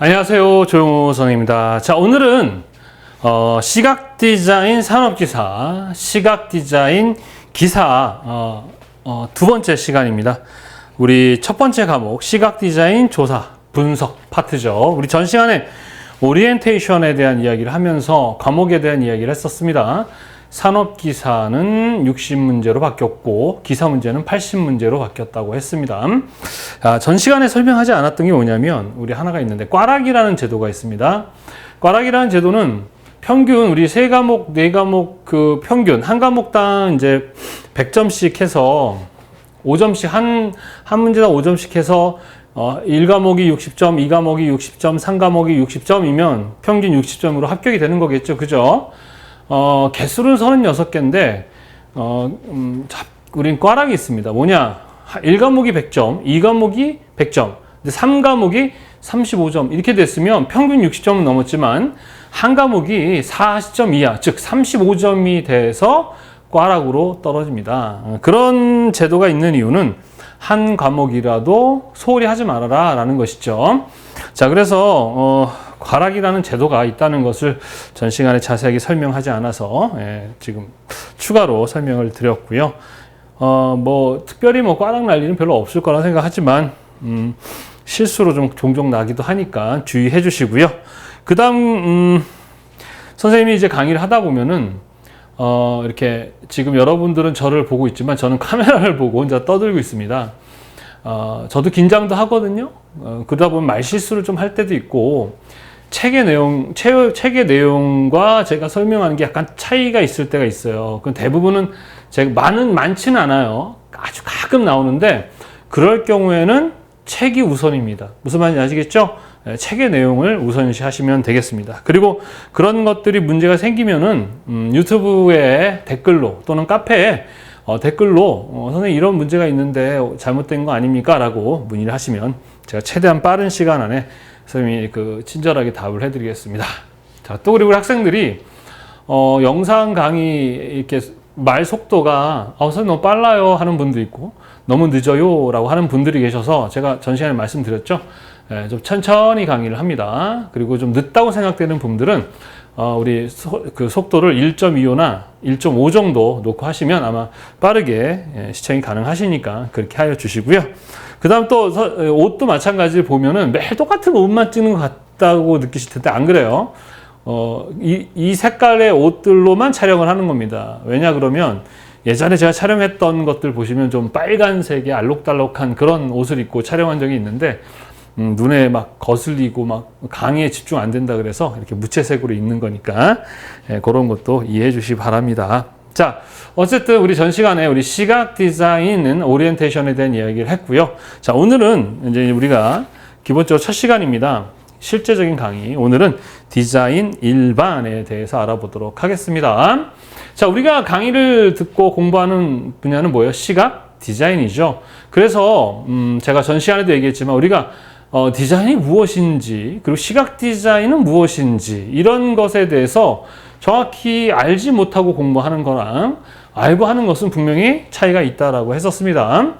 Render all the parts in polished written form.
안녕하세요. 조용호 선생님입니다. 자, 오늘은 시각디자인 산업기사, 시각디자인 기사 두 번째 시간입니다. 우리 첫 번째 과목 시각디자인 조사, 분석 파트죠. 우리 전 시간에 오리엔테이션에 대한 이야기를 하면서 과목에 대한 이야기를 했었습니다. 산업기사는 60문제로 바뀌었고 기사 문제는 80문제로 바뀌었다고 했습니다. 전 시간에 설명하지 않았던 게 뭐냐면 우리 하나가 있는데 꽈락이라는 제도가 있습니다. 꽈락이라는 제도는 평균 우리 세 과목, 네 과목 그 평균 한 과목당 이제 100점씩 해서 5점씩 한 문제당 5점씩 해서 1과목이 60점, 2과목이 60점, 3과목이 60점이면 평균 60점으로 합격이 되는 거겠죠. 그죠? 개수는 36개인데, 우린 꽈락이 있습니다. 뭐냐? 1과목이 100점, 2과목이 100점, 3과목이 35점. 이렇게 됐으면 평균 60점은 넘었지만, 한 과목이 40점 이하, 즉 35점이 돼서 꽈락으로 떨어집니다. 그런 제도가 있는 이유는 한 과목이라도 소홀히 하지 말아라 라는 것이죠. 자, 그래서 꽈락이라는 제도가 있다는 것을 전 시간에 자세하게 설명하지 않아서 지금 추가로 설명을 드렸고요. 특별히 꽈락 날 일은 별로 없을 거라 생각하지만 실수로 좀 종종 나기도 하니까 주의해 주시고요. 그 다음 선생님이 이제 강의를 하다 보면은 이렇게 지금 여러분들은 저를 보고 있지만 저는 카메라를 보고 혼자 떠들고 있습니다. 저도 긴장도 하거든요. 그러다 보면 말실수를 좀 할 때도 있고 책의 내용과 제가 설명하는 게 약간 차이가 있을 때가 있어요. 그 대부분은 제가 많지는 않아요. 아주 가끔 나오는데 그럴 경우에는 책이 우선입니다. 무슨 말인지 아시겠죠? 책의 내용을 우선시 하시면 되겠습니다. 그리고 그런 것들이 문제가 생기면은 유튜브에 댓글로 또는 카페에 댓글로 선생님 이런 문제가 있는데 잘못된 거 아닙니까? 라고 문의를 하시면 제가 최대한 빠른 시간 안에 선생님이 친절하게 답을 해드리겠습니다. 자, 또 그리고 학생들이 영상 강의 이렇게 말 속도가 선생님 너무 빨라요 하는 분도 있고 너무 늦어요 라고 하는 분들이 계셔서 제가 전 시간에 말씀드렸죠. 좀 천천히 강의를 합니다. 그리고 좀 늦다고 생각되는 분들은 우리 그 속도를 1.25나 1.5 정도 놓고 하시면 아마 빠르게 시청이 가능하시니까 그렇게 하여 주시고요. 그 다음 또 옷도 마찬가지로 보면은 매일 똑같은 옷만 찍는 것 같다고 느끼실 텐데 안 그래요. 이 색깔의 옷들로만 촬영을 하는 겁니다. 왜냐 그러면 예전에 제가 촬영했던 것들 보시면 좀 빨간색의 알록달록한 그런 옷을 입고 촬영한 적이 있는데 눈에 막 거슬리고 막 강의에 집중 안 된다 그래서 이렇게 무채색으로 입는 거니까 그런 것도 이해해 주시기 바랍니다. 자, 어쨌든 우리 전 시간에 우리 시각 디자인은 오리엔테이션에 대한 이야기를 했고요. 자, 오늘은 이제 우리가 기본적으로 첫 시간입니다. 실제적인 강의. 오늘은 디자인 일반에 대해서 알아보도록 하겠습니다. 자, 우리가 강의를 듣고 공부하는 분야는 뭐예요? 시각 디자인이죠. 그래서 제가 전 시간에도 얘기했지만 우리가 디자인이 무엇인지 그리고 시각 디자인은 무엇인지 이런 것에 대해서 정확히 알지 못하고 공부하는 거랑 알고 하는 것은 분명히 차이가 있다라고 했었습니다.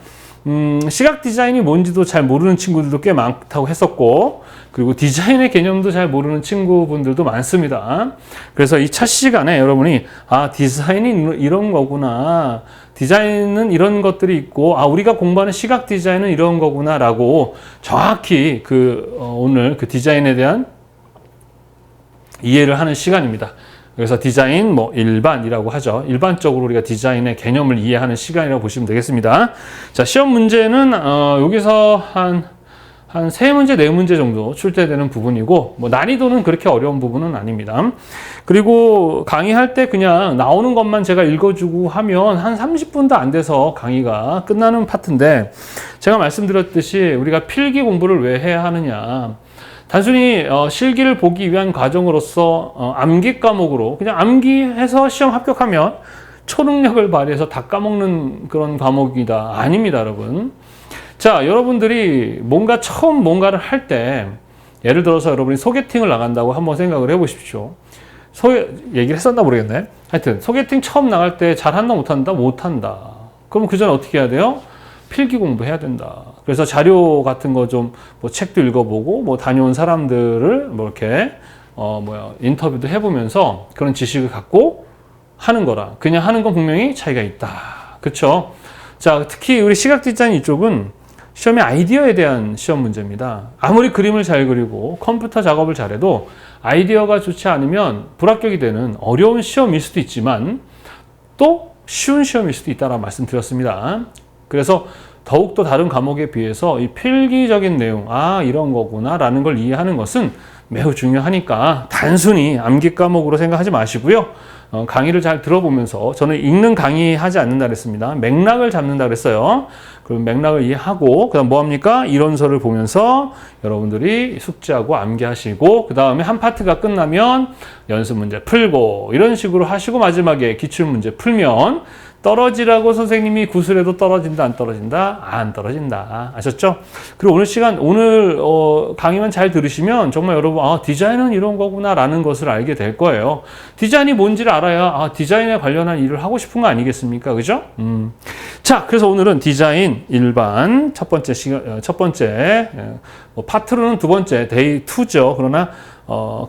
시각 디자인이 뭔지도 잘 모르는 친구들도 꽤 많다고 했었고 그리고 디자인의 개념도 잘 모르는 친구분들도 많습니다. 그래서 이 첫 시간에 여러분이 디자인이 이런 거구나, 디자인은 이런 것들이 있고 우리가 공부하는 시각 디자인은 이런 거구나 라고 정확히 오늘 그 디자인에 대한 이해를 하는 시간입니다. 그래서 디자인 일반이라고 하죠. 일반적으로 우리가 디자인의 개념을 이해하는 시간이라고 보시면 되겠습니다. 자, 시험 문제는 여기서 한 3문제, 4문제 정도 출제되는 부분이고 난이도는 그렇게 어려운 부분은 아닙니다. 그리고 강의할 때 그냥 나오는 것만 제가 읽어주고 하면 한 30분도 안 돼서 강의가 끝나는 파트인데 제가 말씀드렸듯이 우리가 필기 공부를 왜 해야 하느냐, 단순히 실기를 보기 위한 과정으로서 암기 과목으로 그냥 암기해서 시험 합격하면 초능력을 발휘해서 다 까먹는 그런 과목이다. 아닙니다, 여러분. 자, 여러분들이 처음 뭔가를 할 때 예를 들어서 여러분이 소개팅을 나간다고 한번 생각을 해보십시오. 얘기를 했었나 모르겠네. 하여튼 소개팅 처음 나갈 때 잘한다 못한다? 못한다. 그럼 그 전에 어떻게 해야 돼요? 필기 공부해야 된다. 그래서 자료 같은 거 좀 뭐 책도 읽어보고 뭐 다녀온 사람들을 뭐 이렇게 인터뷰도 해보면서 그런 지식을 갖고 하는 거랑 그냥 하는 건 분명히 차이가 있다. 그렇죠? 자, 특히 우리 시각 디자인 이쪽은 시험의 아이디어에 대한 시험 문제입니다. 아무리 그림을 잘 그리고 컴퓨터 작업을 잘해도 아이디어가 좋지 않으면 불합격이 되는 어려운 시험일 수도 있지만 또 쉬운 시험일 수도 있다라고 말씀드렸습니다. 그래서 더욱더 다른 과목에 비해서 이 필기적인 내용, 이런 거구나 라는 걸 이해하는 것은 매우 중요하니까 단순히 암기 과목으로 생각하지 마시고요. 강의를 잘 들어보면서 저는 읽는 강의 하지 않는다 그랬습니다. 맥락을 잡는다 그랬어요. 그럼 맥락을 이해하고 그다음 뭐 합니까? 이론서를 보면서 여러분들이 숙지하고 암기하시고 그다음에 한 파트가 끝나면 연습 문제 풀고 이런 식으로 하시고 마지막에 기출 문제 풀면 떨어지라고 선생님이 구슬해도 떨어진다 안 떨어진다? 안 떨어진다. 아셨죠? 그리고 오늘 강의만 잘 들으시면 정말 여러분 디자인은 이런 거구나 라는 것을 알게 될 거예요. 디자인이 뭔지를 알아야 디자인에 관련한 일을 하고 싶은 거 아니겠습니까? 그죠? 자, 그래서 오늘은 디자인 일반 첫 번째 파트로는 두 번째 데이 2죠. 그러나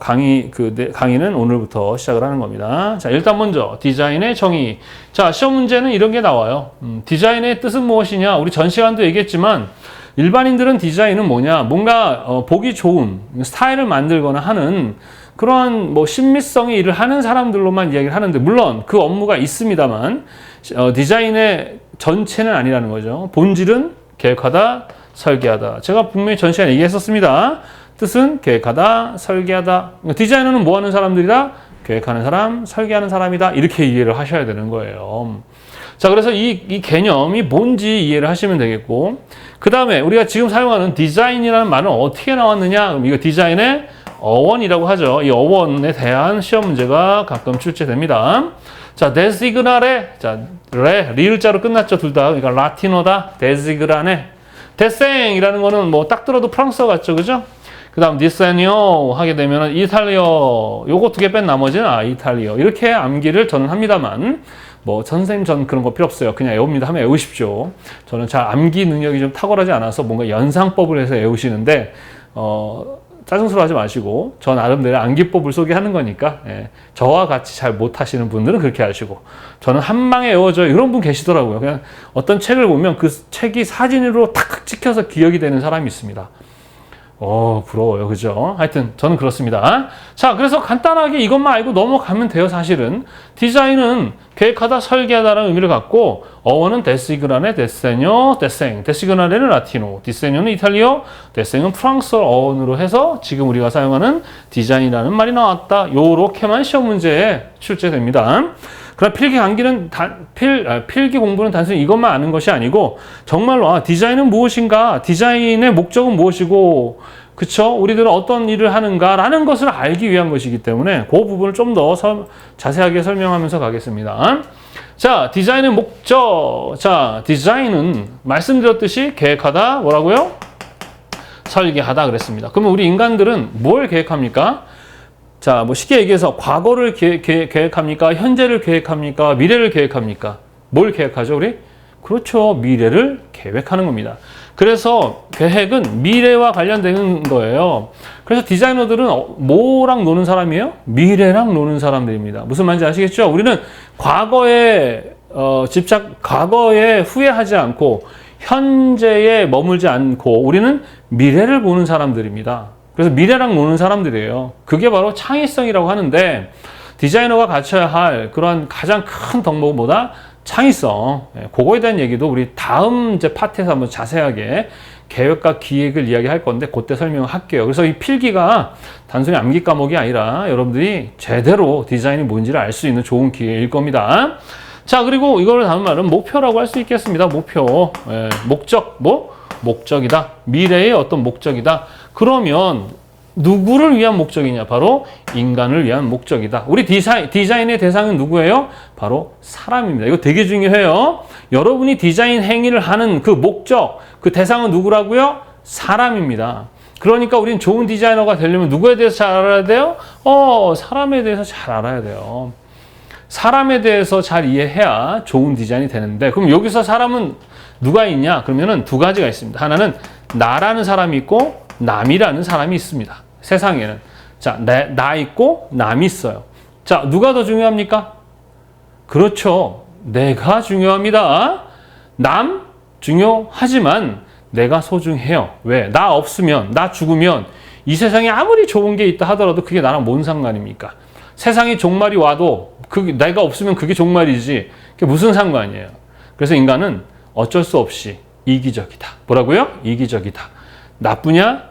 강의는 오늘부터 시작을 하는 겁니다. 자, 일단 먼저 디자인의 정의. 자, 시험 문제는 이런 게 나와요. 디자인의 뜻은 무엇이냐? 우리 전 시간도 얘기했지만 일반인들은 디자인은 뭐냐? 뭔가 보기 좋은 스타일을 만들거나 하는 그러한 신미성의 일을 하는 사람들로만 이야기를 하는데 물론 그 업무가 있습니다만 디자인의 전체는 아니라는 거죠. 본질은 계획하다, 설계하다. 제가 분명히 전 시간에 얘기했었습니다. 뜻은 계획하다, 설계하다. 디자이너는 뭐 하는 사람들이다? 계획하는 사람, 설계하는 사람이다. 이렇게 이해를 하셔야 되는 거예요. 자, 그래서 이 개념이 뭔지 이해를 하시면 되겠고, 그 다음에 우리가 지금 사용하는 디자인이라는 말은 어떻게 나왔느냐? 그럼 이거 디자인의 어원이라고 하죠. 이 어원에 대한 시험 문제가 가끔 출제됩니다. 자, 데시그나레, 자, 리을자로 끝났죠, 둘 다. 그러니까 라틴어다, 데시그라네. 데생이라는 거는 딱 들어도 프랑스어 같죠, 그죠? 그 다음 디세뇨 하게 되면 이탈리어, 요거 두 개 뺀 나머지는 이탈리어. 이렇게 암기를 저는 합니다만 선생님 전 그런 거 필요 없어요. 그냥 외웁니다 하면 외우십시오. 저는 잘 암기 능력이 좀 탁월하지 않아서 뭔가 연상법을 해서 외우시는데 짜증스러워 하지 마시고 저 나름대로 암기법을 소개하는 거니까 저와 같이 잘 못하시는 분들은 그렇게 하시고 저는 한 방에 외워져요. 이런 분 계시더라고요. 그냥 어떤 책을 보면 그 책이 사진으로 탁 찍혀서 기억이 되는 사람이 있습니다. 부러워요. 그죠? 하여튼 저는 그렇습니다. 자, 그래서 간단하게 이것만 알고 넘어가면 돼요. 사실은 디자인은 계획하다, 설계하다라는 의미를 갖고 어원은 데시그라네, 데세뇨, 데생. 데시그라네는 라틴어, 디세뇨는 이탈리어, 데생은 프랑스어 어원으로 해서 지금 우리가 사용하는 디자인이라는 말이 나왔다. 요렇게만 시험 문제에 출제됩니다. 그러나 필기 공부는 단순히 이것만 아는 것이 아니고 정말로 디자인은 무엇인가, 디자인의 목적은 무엇이고, 그쵸? 우리들은 어떤 일을 하는가라는 것을 알기 위한 것이기 때문에 그 부분을 좀 더 자세하게 설명하면서 가겠습니다. 자, 디자인의 목적. 자, 디자인은 말씀드렸듯이 계획하다, 뭐라고요? 설계하다 그랬습니다. 그러면 우리 인간들은 뭘 계획합니까? 자, 쉽게 얘기해서 과거를 계획합니까? 현재를 계획합니까? 미래를 계획합니까? 뭘 계획하죠, 우리? 그렇죠. 미래를 계획하는 겁니다. 그래서 계획은 미래와 관련되는 거예요. 그래서 디자이너들은 뭐랑 노는 사람이에요? 미래랑 노는 사람들입니다. 무슨 말인지 아시겠죠? 우리는 과거에 과거에 후회하지 않고 현재에 머물지 않고 우리는 미래를 보는 사람들입니다. 그래서 미래랑 노는 사람들이에요. 그게 바로 창의성이라고 하는데 디자이너가 갖춰야 할 그런 가장 큰 덕목은 뭐다? 창의성. 그거에 대한 얘기도 우리 다음 파트에서 한번 자세하게 계획과 기획을 이야기할 건데 그때 설명을 할게요. 그래서 이 필기가 단순히 암기 과목이 아니라 여러분들이 제대로 디자인이 뭔지를 알 수 있는 좋은 기회일 겁니다. 자, 그리고 이거를 다음 말은 목표라고 할 수 있겠습니다. 목표. 목적. 목적이다. 미래의 어떤 목적이다. 그러면 누구를 위한 목적이냐? 바로 인간을 위한 목적이다. 우리 디자인의 대상은 누구예요? 바로 사람입니다. 이거 되게 중요해요. 여러분이 디자인 행위를 하는 그 목적, 그 대상은 누구라고요? 사람입니다. 그러니까 우리는 좋은 디자이너가 되려면 누구에 대해서 잘 알아야 돼요? 사람에 대해서 잘 알아야 돼요. 사람에 대해서 잘 이해해야 좋은 디자인이 되는데, 그럼 여기서 사람은 누가 있냐? 그러면은 두 가지가 있습니다. 하나는 나라는 사람이 있고 남이라는 사람이 있습니다. 세상에는. 자, 나 있고 남이 있어요. 자, 누가 더 중요합니까? 그렇죠. 내가 중요합니다. 남 중요하지만 내가 소중해요. 왜? 나 없으면, 나 죽으면 이 세상에 아무리 좋은 게 있다 하더라도 그게 나랑 뭔 상관입니까? 세상에 종말이 와도 내가 없으면 그게 종말이지. 그게 무슨 상관이에요? 그래서 인간은 어쩔 수 없이 이기적이다. 뭐라고요? 이기적이다. 나쁘냐?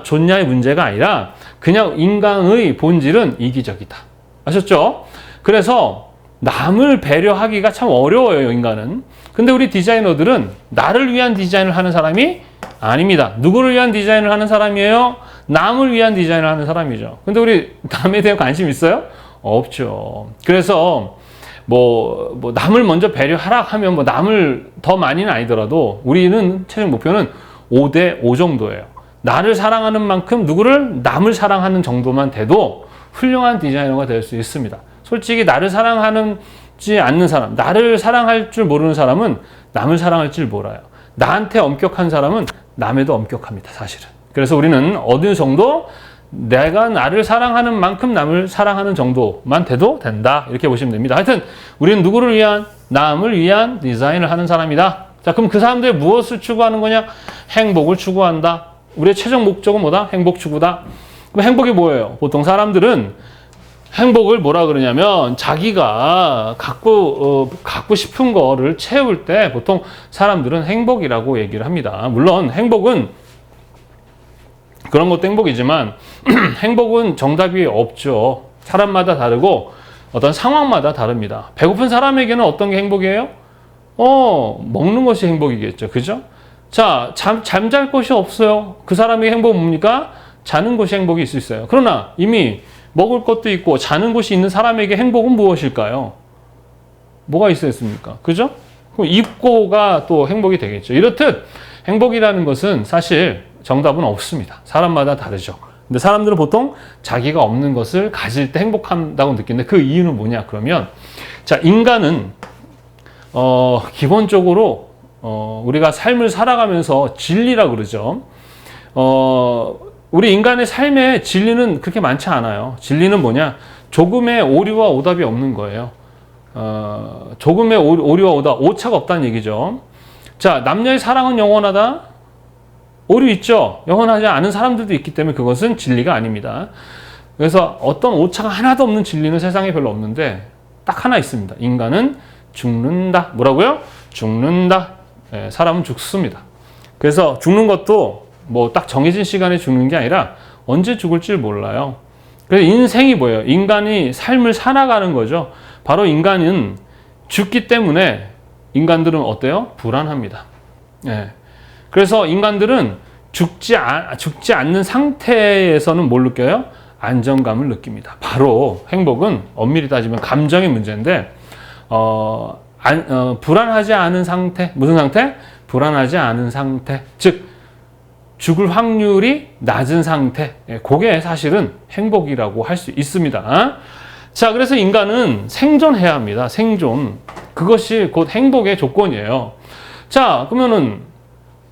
좋냐의 문제가 아니라 그냥 인간의 본질은 이기적이다. 아셨죠? 그래서 남을 배려하기가 참 어려워요, 인간은. 근데 우리 디자이너들은 나를 위한 디자인을 하는 사람이 아닙니다. 누구를 위한 디자인을 하는 사람이에요? 남을 위한 디자인을 하는 사람이죠. 근데 우리 남에 대한 관심 있어요? 없죠. 그래서 뭐 남을 먼저 배려하라 하면 뭐 남을 더 많이는 아니더라도 우리는 최종 목표는 5대5 정도예요. 나를 사랑하는 만큼 누구를 남을 사랑하는 정도만 돼도 훌륭한 디자이너가 될 수 있습니다. 솔직히 나를 사랑하지 않는 사람, 나를 사랑할 줄 모르는 사람은 남을 사랑할 줄 몰라요. 나한테 엄격한 사람은 남에도 엄격합니다, 사실은. 그래서 우리는 어느 정도 내가 나를 사랑하는 만큼 남을 사랑하는 정도만 돼도 된다. 이렇게 보시면 됩니다. 하여튼 우리는 누구를 위한? 남을 위한 디자인을 하는 사람이다. 자, 그럼 그 사람들이 무엇을 추구하는 거냐? 행복을 추구한다. 우리의 최종 목적은 뭐다? 행복 추구다. 그럼 행복이 뭐예요? 보통 사람들은 행복을 뭐라 그러냐면 자기가 갖고 싶은 거를 채울 때 보통 사람들은 행복이라고 얘기를 합니다. 물론 행복은 그런 것도 행복이지만 행복은 정답이 없죠. 사람마다 다르고 어떤 상황마다 다릅니다. 배고픈 사람에게는 어떤 게 행복이에요? 먹는 것이 행복이겠죠. 그죠? 자, 잠잘 곳이 없어요. 그 사람의 행복은 뭡니까? 자는 곳이 행복이 있을 수 있어요. 그러나 이미 먹을 것도 있고 자는 곳이 있는 사람에게 행복은 무엇일까요? 뭐가 있었습니까? 그죠? 그럼 입고가 또 행복이 되겠죠. 이렇듯 행복이라는 것은 사실 정답은 없습니다. 사람마다 다르죠. 근데 사람들은 보통 자기가 없는 것을 가질 때 행복한다고 느끼는데 그 이유는 뭐냐? 그러면 자, 인간은 기본적으로 우리가 삶을 살아가면서 진리라고 그러죠. 우리 인간의 삶에 진리는 그렇게 많지 않아요. 진리는 뭐냐? 조금의 오류와 오답이 없는 거예요. 조금의 오류와 오답, 오차가 없다는 얘기죠. 자, 남녀의 사랑은 영원하다? 오류 있죠? 영원하지 않은 사람들도 있기 때문에 그것은 진리가 아닙니다. 그래서 어떤 오차가 하나도 없는 진리는 세상에 별로 없는데 딱 하나 있습니다. 인간은 죽는다. 뭐라고요? 죽는다. 예, 사람은 죽습니다. 그래서 죽는 것도 뭐 딱 정해진 시간에 죽는 게 아니라 언제 죽을지 몰라요. 그래서 인생이 뭐예요? 인간이 삶을 살아가는 거죠. 바로 인간은 죽기 때문에 인간들은 어때요? 불안합니다. 예. 그래서 인간들은 죽지 않는 상태에서는 뭘 느껴요? 안정감을 느낍니다. 바로 행복은 엄밀히 따지면 감정의 문제인데 불안하지 않은 상태. 무슨 상태? 불안하지 않은 상태. 즉 죽을 확률이 낮은 상태. 그게 사실은 행복이라고 할 수 있습니다. 자, 그래서 인간은 생존해야 합니다. 생존. 그것이 곧 행복의 조건이에요. 자, 그러면은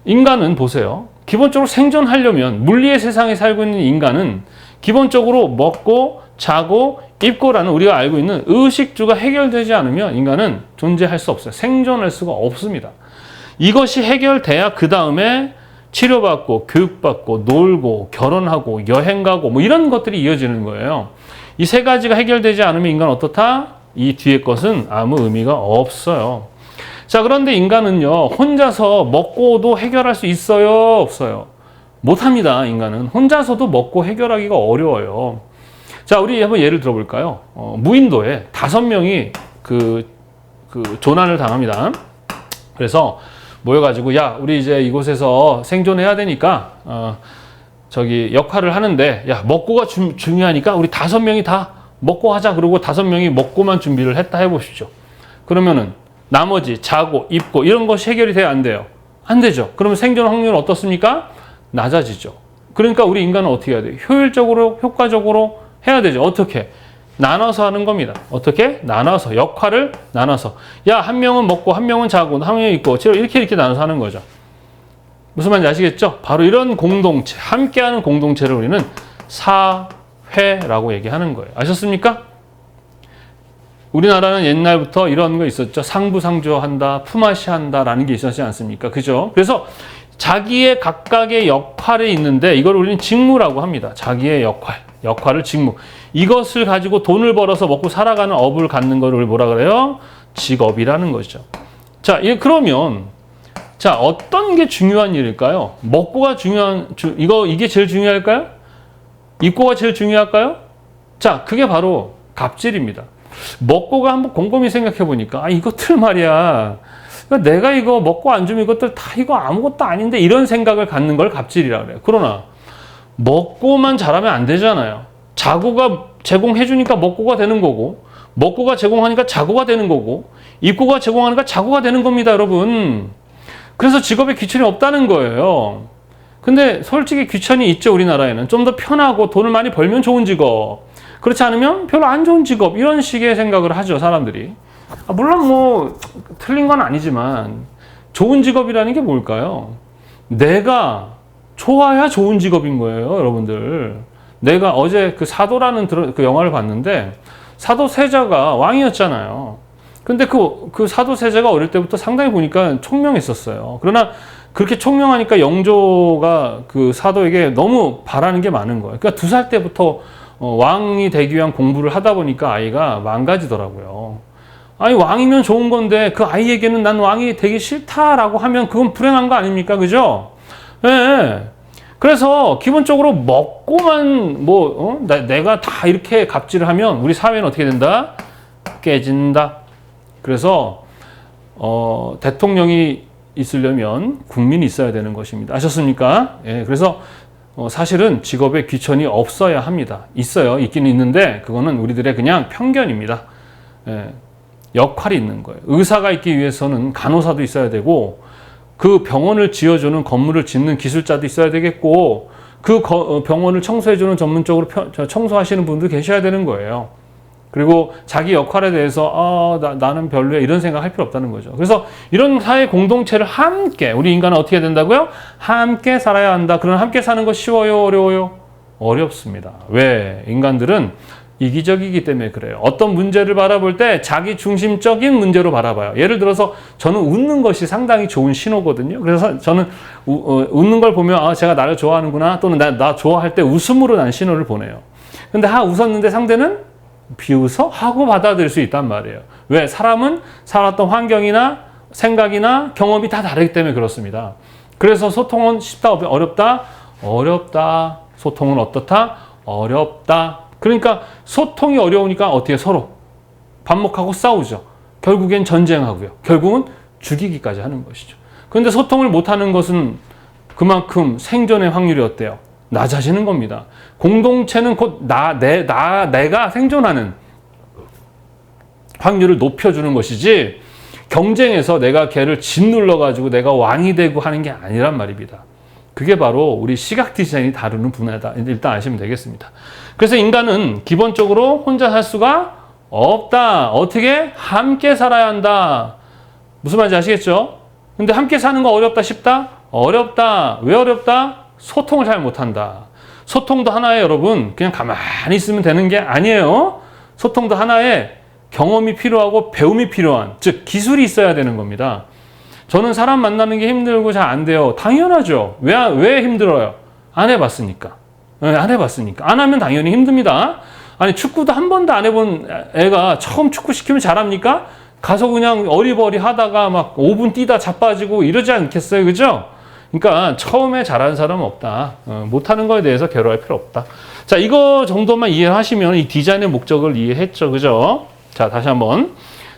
인간은 보세요. 기본적으로 생존하려면 물리의 세상에 살고 있는 인간은 기본적으로 먹고 자고 입고라는 우리가 알고 있는 의식주가 해결되지 않으면 인간은 존재할 수 없어요. 생존할 수가 없습니다. 이것이 해결돼야 그 다음에 치료받고 교육받고 놀고 결혼하고 여행 가고 뭐 이런 것들이 이어지는 거예요. 이 세 가지가 해결되지 않으면 인간은 어떻다? 이 뒤에 것은 아무 의미가 없어요. 자, 그런데 인간은요, 혼자서 먹고도 해결할 수 있어요? 없어요? 못합니다, 인간은. 혼자서도 먹고 해결하기가 어려워요. 자, 우리 한번 예를 들어볼까요? 무인도에 5명이 조난을 당합니다. 그래서 모여가지고, 야, 우리 이제 이곳에서 생존해야 되니까, 역할을 하는데, 야, 먹고가 중요하니까 우리 5명이 다 먹고 하자. 그러고 5명이 먹고만 준비를 했다 해보십시오. 그러면은, 나머지 자고 입고 이런 것이 해결이 돼야 안 돼요? 안 되죠. 그러면 생존 확률은 어떻습니까? 낮아지죠. 그러니까 우리 인간은 어떻게 해야 돼요? 효율적으로 효과적으로 해야 되죠. 어떻게? 나눠서 하는 겁니다. 어떻게? 나눠서. 역할을 나눠서. 야, 한 명은 먹고, 한 명은 자고, 한 명이 있고, 이렇게 나눠서 하는 거죠. 무슨 말인지 아시겠죠? 바로 이런 공동체, 함께하는 공동체를 우리는 사회라고 얘기하는 거예요. 아셨습니까? 우리나라는 옛날부터 이런 거 있었죠. 상부상조한다, 품앗이한다라는 게 있었지 않습니까? 그죠? 그래서 자기의 각각의 역할이 있는데 이걸 우리는 직무라고 합니다. 자기의 역할을 직무. 이것을 가지고 돈을 벌어서 먹고 살아가는 업을 갖는 거를 뭐라 그래요? 직업이라는 거죠. 자, 그러면 자, 어떤 게 중요한 일일까요? 먹고가 중요한, 이게 제일 중요할까요? 입고가 제일 중요할까요? 자, 그게 바로 갑질입니다. 먹고가 한번 곰곰이 생각해 보니까, 이것들 말이야. 내가 이거 먹고 안 주면 이것들 다 이거 아무것도 아닌데 이런 생각을 갖는 걸 갑질이라 그래요. 그러나 먹고만 잘하면 안 되잖아요. 자고가 제공해 주니까 먹고가 되는 거고, 먹고가 제공하니까 자고가 되는 거고, 입고가 제공하니까 자고가 되는 겁니다, 여러분. 그래서 직업에 귀천이 없다는 거예요. 근데 솔직히 귀천이 있죠, 우리나라에는. 좀 더 편하고 돈을 많이 벌면 좋은 직업. 그렇지 않으면 별로 안 좋은 직업. 이런 식의 생각을 하죠, 사람들이. 물론 뭐 틀린 건 아니지만 좋은 직업이라는 게 뭘까요? 내가 좋아야 좋은 직업인 거예요, 여러분들. 내가 어제 그 사도라는 그 영화를 봤는데 사도 세자가 왕이었잖아요. 근데 그 사도 세자가 어릴 때부터 상당히 보니까 총명했었어요. 그러나 그렇게 총명하니까 영조가 그 사도에게 너무 바라는 게 많은 거예요. 그러니까 2살 때부터 왕이 되기 위한 공부를 하다 보니까 아이가 망가지더라고요. 아니, 왕이면 좋은 건데 그 아이에게는 난 왕이 되기 싫다라고 하면 그건 불행한 거 아닙니까? 그죠? 예. 그래서 기본적으로 먹고만 내가 다 이렇게 갑질을 하면 우리 사회는 어떻게 된다? 깨진다. 그래서 대통령이 있으려면 국민이 있어야 되는 것입니다. 아셨습니까? 예. 그래서 사실은 직업에 귀천이 없어야 합니다. 있어요. 있기는 있는데 그거는 우리들의 그냥 편견입니다. 예. 역할이 있는 거예요. 의사가 있기 위해서는 간호사도 있어야 되고 그 병원을 지어주는 건물을 짓는 기술자도 있어야 되겠고 그 병원을 청소해주는 전문적으로 청소하시는 분도 계셔야 되는 거예요. 그리고 자기 역할에 대해서 나는 별로야 이런 생각할 필요 없다는 거죠. 그래서 이런 사회 공동체를 함께 우리 인간은 어떻게 해야 된다고요? 함께 살아야 한다. 그러나 함께 사는 거 쉬워요? 어려워요? 어렵습니다. 왜? 인간들은 이기적이기 때문에 그래요. 어떤 문제를 바라볼 때 자기 중심적인 문제로 바라봐요. 예를 들어서 저는 웃는 것이 상당히 좋은 신호거든요. 그래서 저는 웃는 걸 보면 제가 나를 좋아하는구나 또는 나 좋아할 때 웃음으로 난 신호를 보내요. 근데 웃었는데 상대는 비웃어? 하고 받아들일 수 있단 말이에요. 왜? 사람은 살았던 환경이나 생각이나 경험이 다 다르기 때문에 그렇습니다. 그래서 소통은 쉽다, 어렵다? 어렵다. 소통은 어떻다? 어렵다. 그러니까 소통이 어려우니까 어떻게 서로 반목하고 싸우죠. 결국엔 전쟁하고요. 결국은 죽이기까지 하는 것이죠. 그런데 소통을 못하는 것은 그만큼 생존의 확률이 어때요? 낮아지는 겁니다. 공동체는 곧 내가 생존하는 확률을 높여주는 것이지 경쟁에서 내가 걔를 짓눌러가지고 내가 왕이 되고 하는 게 아니란 말입니다. 그게 바로 우리 시각 디자인이 다루는 분야다. 일단 아시면 되겠습니다. 그래서 인간은 기본적으로 혼자 살 수가 없다. 어떻게? 함께 살아야 한다. 무슨 말인지 아시겠죠? 근데 함께 사는 거 어렵다 쉽다? 어렵다. 왜 어렵다? 소통을 잘 못한다. 소통도 하나의 여러분 그냥 가만히 있으면 되는 게 아니에요. 소통도 하나의 경험이 필요하고 배움이 필요한 즉 기술이 있어야 되는 겁니다. 저는 사람 만나는 게 힘들고 잘 안 돼요. 당연하죠. 왜 힘들어요? 안 해봤으니까. 안 해봤으니까. 안 하면 당연히 힘듭니다. 아니 축구도 한 번도 안 해본 애가 처음 축구 시키면 잘합니까? 가서 그냥 어리버리 하다가 막 5분 뛰다 자빠지고 이러지 않겠어요? 그죠? 그러니까 처음에 잘하는 사람은 없다. 못하는 거에 대해서 괴로워할 필요 없다. 자, 이거 정도만 이해하시면 이 디자인의 목적을 이해했죠. 그죠? 자, 다시 한번.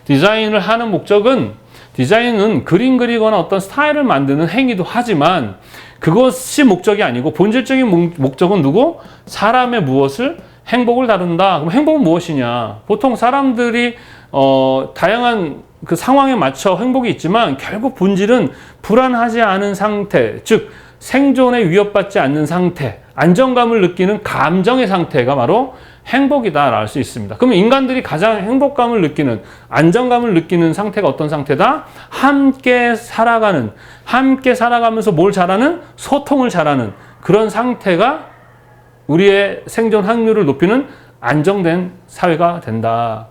디자인을 하는 목적은 디자인은 그림 그리거나 어떤 스타일을 만드는 행위도 하지만 그것이 목적이 아니고 본질적인 목적은 누구? 사람의 무엇을? 행복을 다룬다. 그럼 행복은 무엇이냐? 보통 사람들이 다양한 그 상황에 맞춰 행복이 있지만 결국 본질은 불안하지 않은 상태, 즉 생존에 위협받지 않는 상태, 안정감을 느끼는 감정의 상태가 바로 행복이다라고 할 수 있습니다. 그러면 인간들이 가장 행복감을 느끼는, 안정감을 느끼는 상태가 어떤 상태다? 함께 살아가면서 뭘 잘하는? 소통을 잘하는 그런 상태가 우리의 생존 확률을 높이는 안정된 사회가 된다.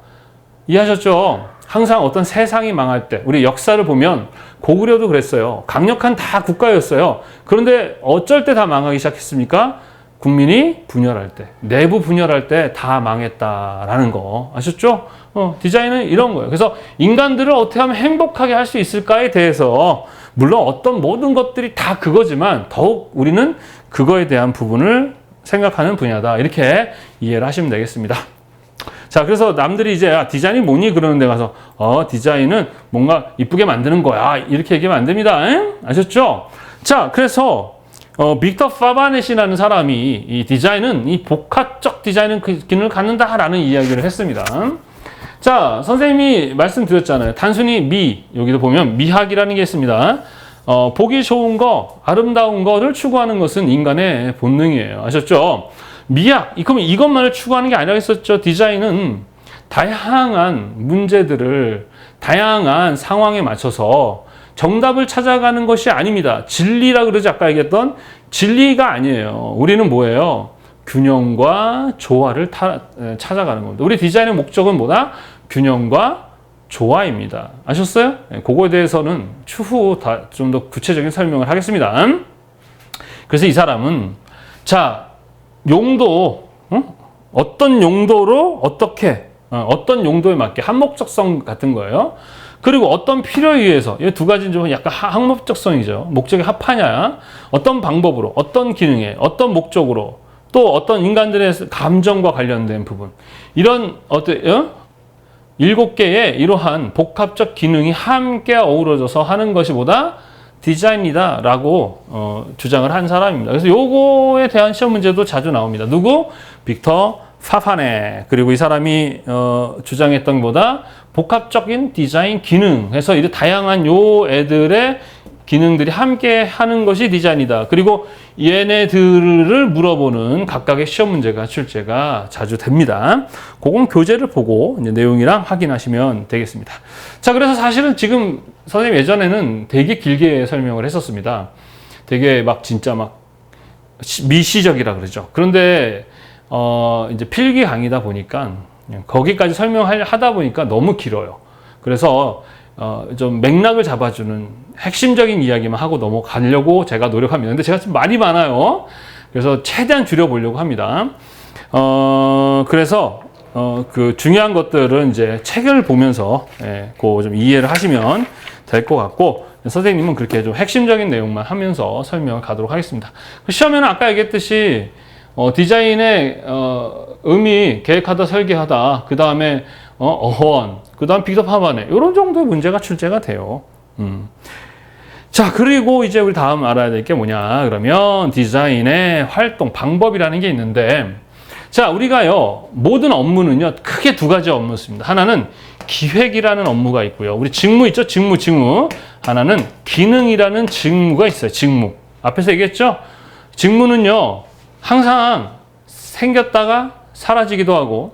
이해하셨죠? 항상 어떤 세상이 망할 때, 우리 역사를 보면 고구려도 그랬어요. 강력한 다 국가였어요. 그런데 어쩔 때 다 망하기 시작했습니까? 국민이 분열할 때, 내부 분열할 때 다 망했다라는 거 아셨죠? 디자인은 이런 거예요. 그래서 인간들을 어떻게 하면 행복하게 할 수 있을까에 대해서 물론 어떤 모든 것들이 다 그거지만 더욱 우리는 그거에 대한 부분을 생각하는 분야다. 이렇게 이해를 하시면 되겠습니다. 자, 그래서 남들이 이제 디자인이 뭐니? 그러는 데 가서 디자인은 뭔가 이쁘게 만드는 거야. 이렇게 얘기하면 안 됩니다. 아셨죠? 자, 그래서 빅터 파바넷이라는 사람이 이 디자인은 이 복합적 디자인은 그 기능을 갖는다라는 이야기를 했습니다. 자, 선생님이 말씀드렸잖아요. 단순히 여기도 보면 미학이라는 게 있습니다. 보기 좋은 거, 아름다운 거를 추구하는 것은 인간의 본능이에요. 아셨죠? 미학, 그럼 이것만을 추구하는 게 아니라 했었죠. 디자인은 다양한 문제들을 다양한 상황에 맞춰서 정답을 찾아가는 것이 아닙니다. 진리라 그러지 아까 얘기했던 진리가 아니에요. 우리는 뭐예요? 균형과 조화를 찾아가는 겁니다. 우리 디자인의 목적은 뭐다? 균형과 조화입니다. 아셨어요? 그거에 대해서는 추후 좀 더 구체적인 설명을 하겠습니다. 그래서 이 사람은 용도, 어떤 용도로 어떤 용도에 맞게 한목적성 같은 거예요. 그리고 어떤 필요에 의해서 이 두 가지는 좀 약간 항목적성이죠. 목적이 합하냐, 어떤 방법으로, 어떤 기능에, 어떤 목적으로, 또 어떤 인간들의 감정과 관련된 부분, 이런 7개의 이러한 복합적 기능이 함께 어우러져서 하는 것이 뭐다? 디자인이다라고 주장을 한 사람입니다. 그래서 요거에 대한 시험 문제도 자주 나옵니다. 누구? 빅터 파파네. 그리고 이 사람이 주장했던 것보다 복합적인 디자인 기능 해서 이제 다양한 요 애들의 기능들이 함께 하는 것이 디자인이다. 그리고 얘네들을 물어보는 각각의 시험 문제가 출제가 자주 됩니다. 그건 교재를 보고 이제 내용이랑 확인하시면 되겠습니다. 자, 그래서 사실은 지금 선생님 예전에는 되게 길게 설명을 했었습니다. 되게 진짜 미시적이라 그러죠. 그런데 이제 필기 강의다 보니까 거기까지 설명하다 보니까 너무 길어요. 그래서 좀 맥락을 잡아주는 핵심적인 이야기만 하고 넘어가려고 제가 노력합니다. 근데 제가 좀 말이 많아요. 그래서 최대한 줄여보려고 합니다. 그래서 그 중요한 것들은 이제 책을 보면서 그거 좀 이해를 하시면 될 것 같고, 선생님은 그렇게 좀 핵심적인 내용만 하면서 설명을 가도록 하겠습니다. 시험에는 아까 얘기했듯이 디자인의 의미, 계획하다, 설계하다, 그 다음에 어원, 그 다음 빅터 파바네, 이런 정도의 문제가 출제가 돼요. 자, 그리고 이제 우리 다음 알아야 될 게 뭐냐 그러면 디자인의 활동 방법이라는 게 있는데, 자, 우리가요 모든 업무는요 크게 두 가지 업무가 있습니다. 하나는 기획이라는 업무가 있고요. 우리 직무 있죠? 직무. 하나는 기능이라는 직무가 있어요. 직무. 앞에서 얘기했죠? 직무는요 항상 생겼다가 사라지기도 하고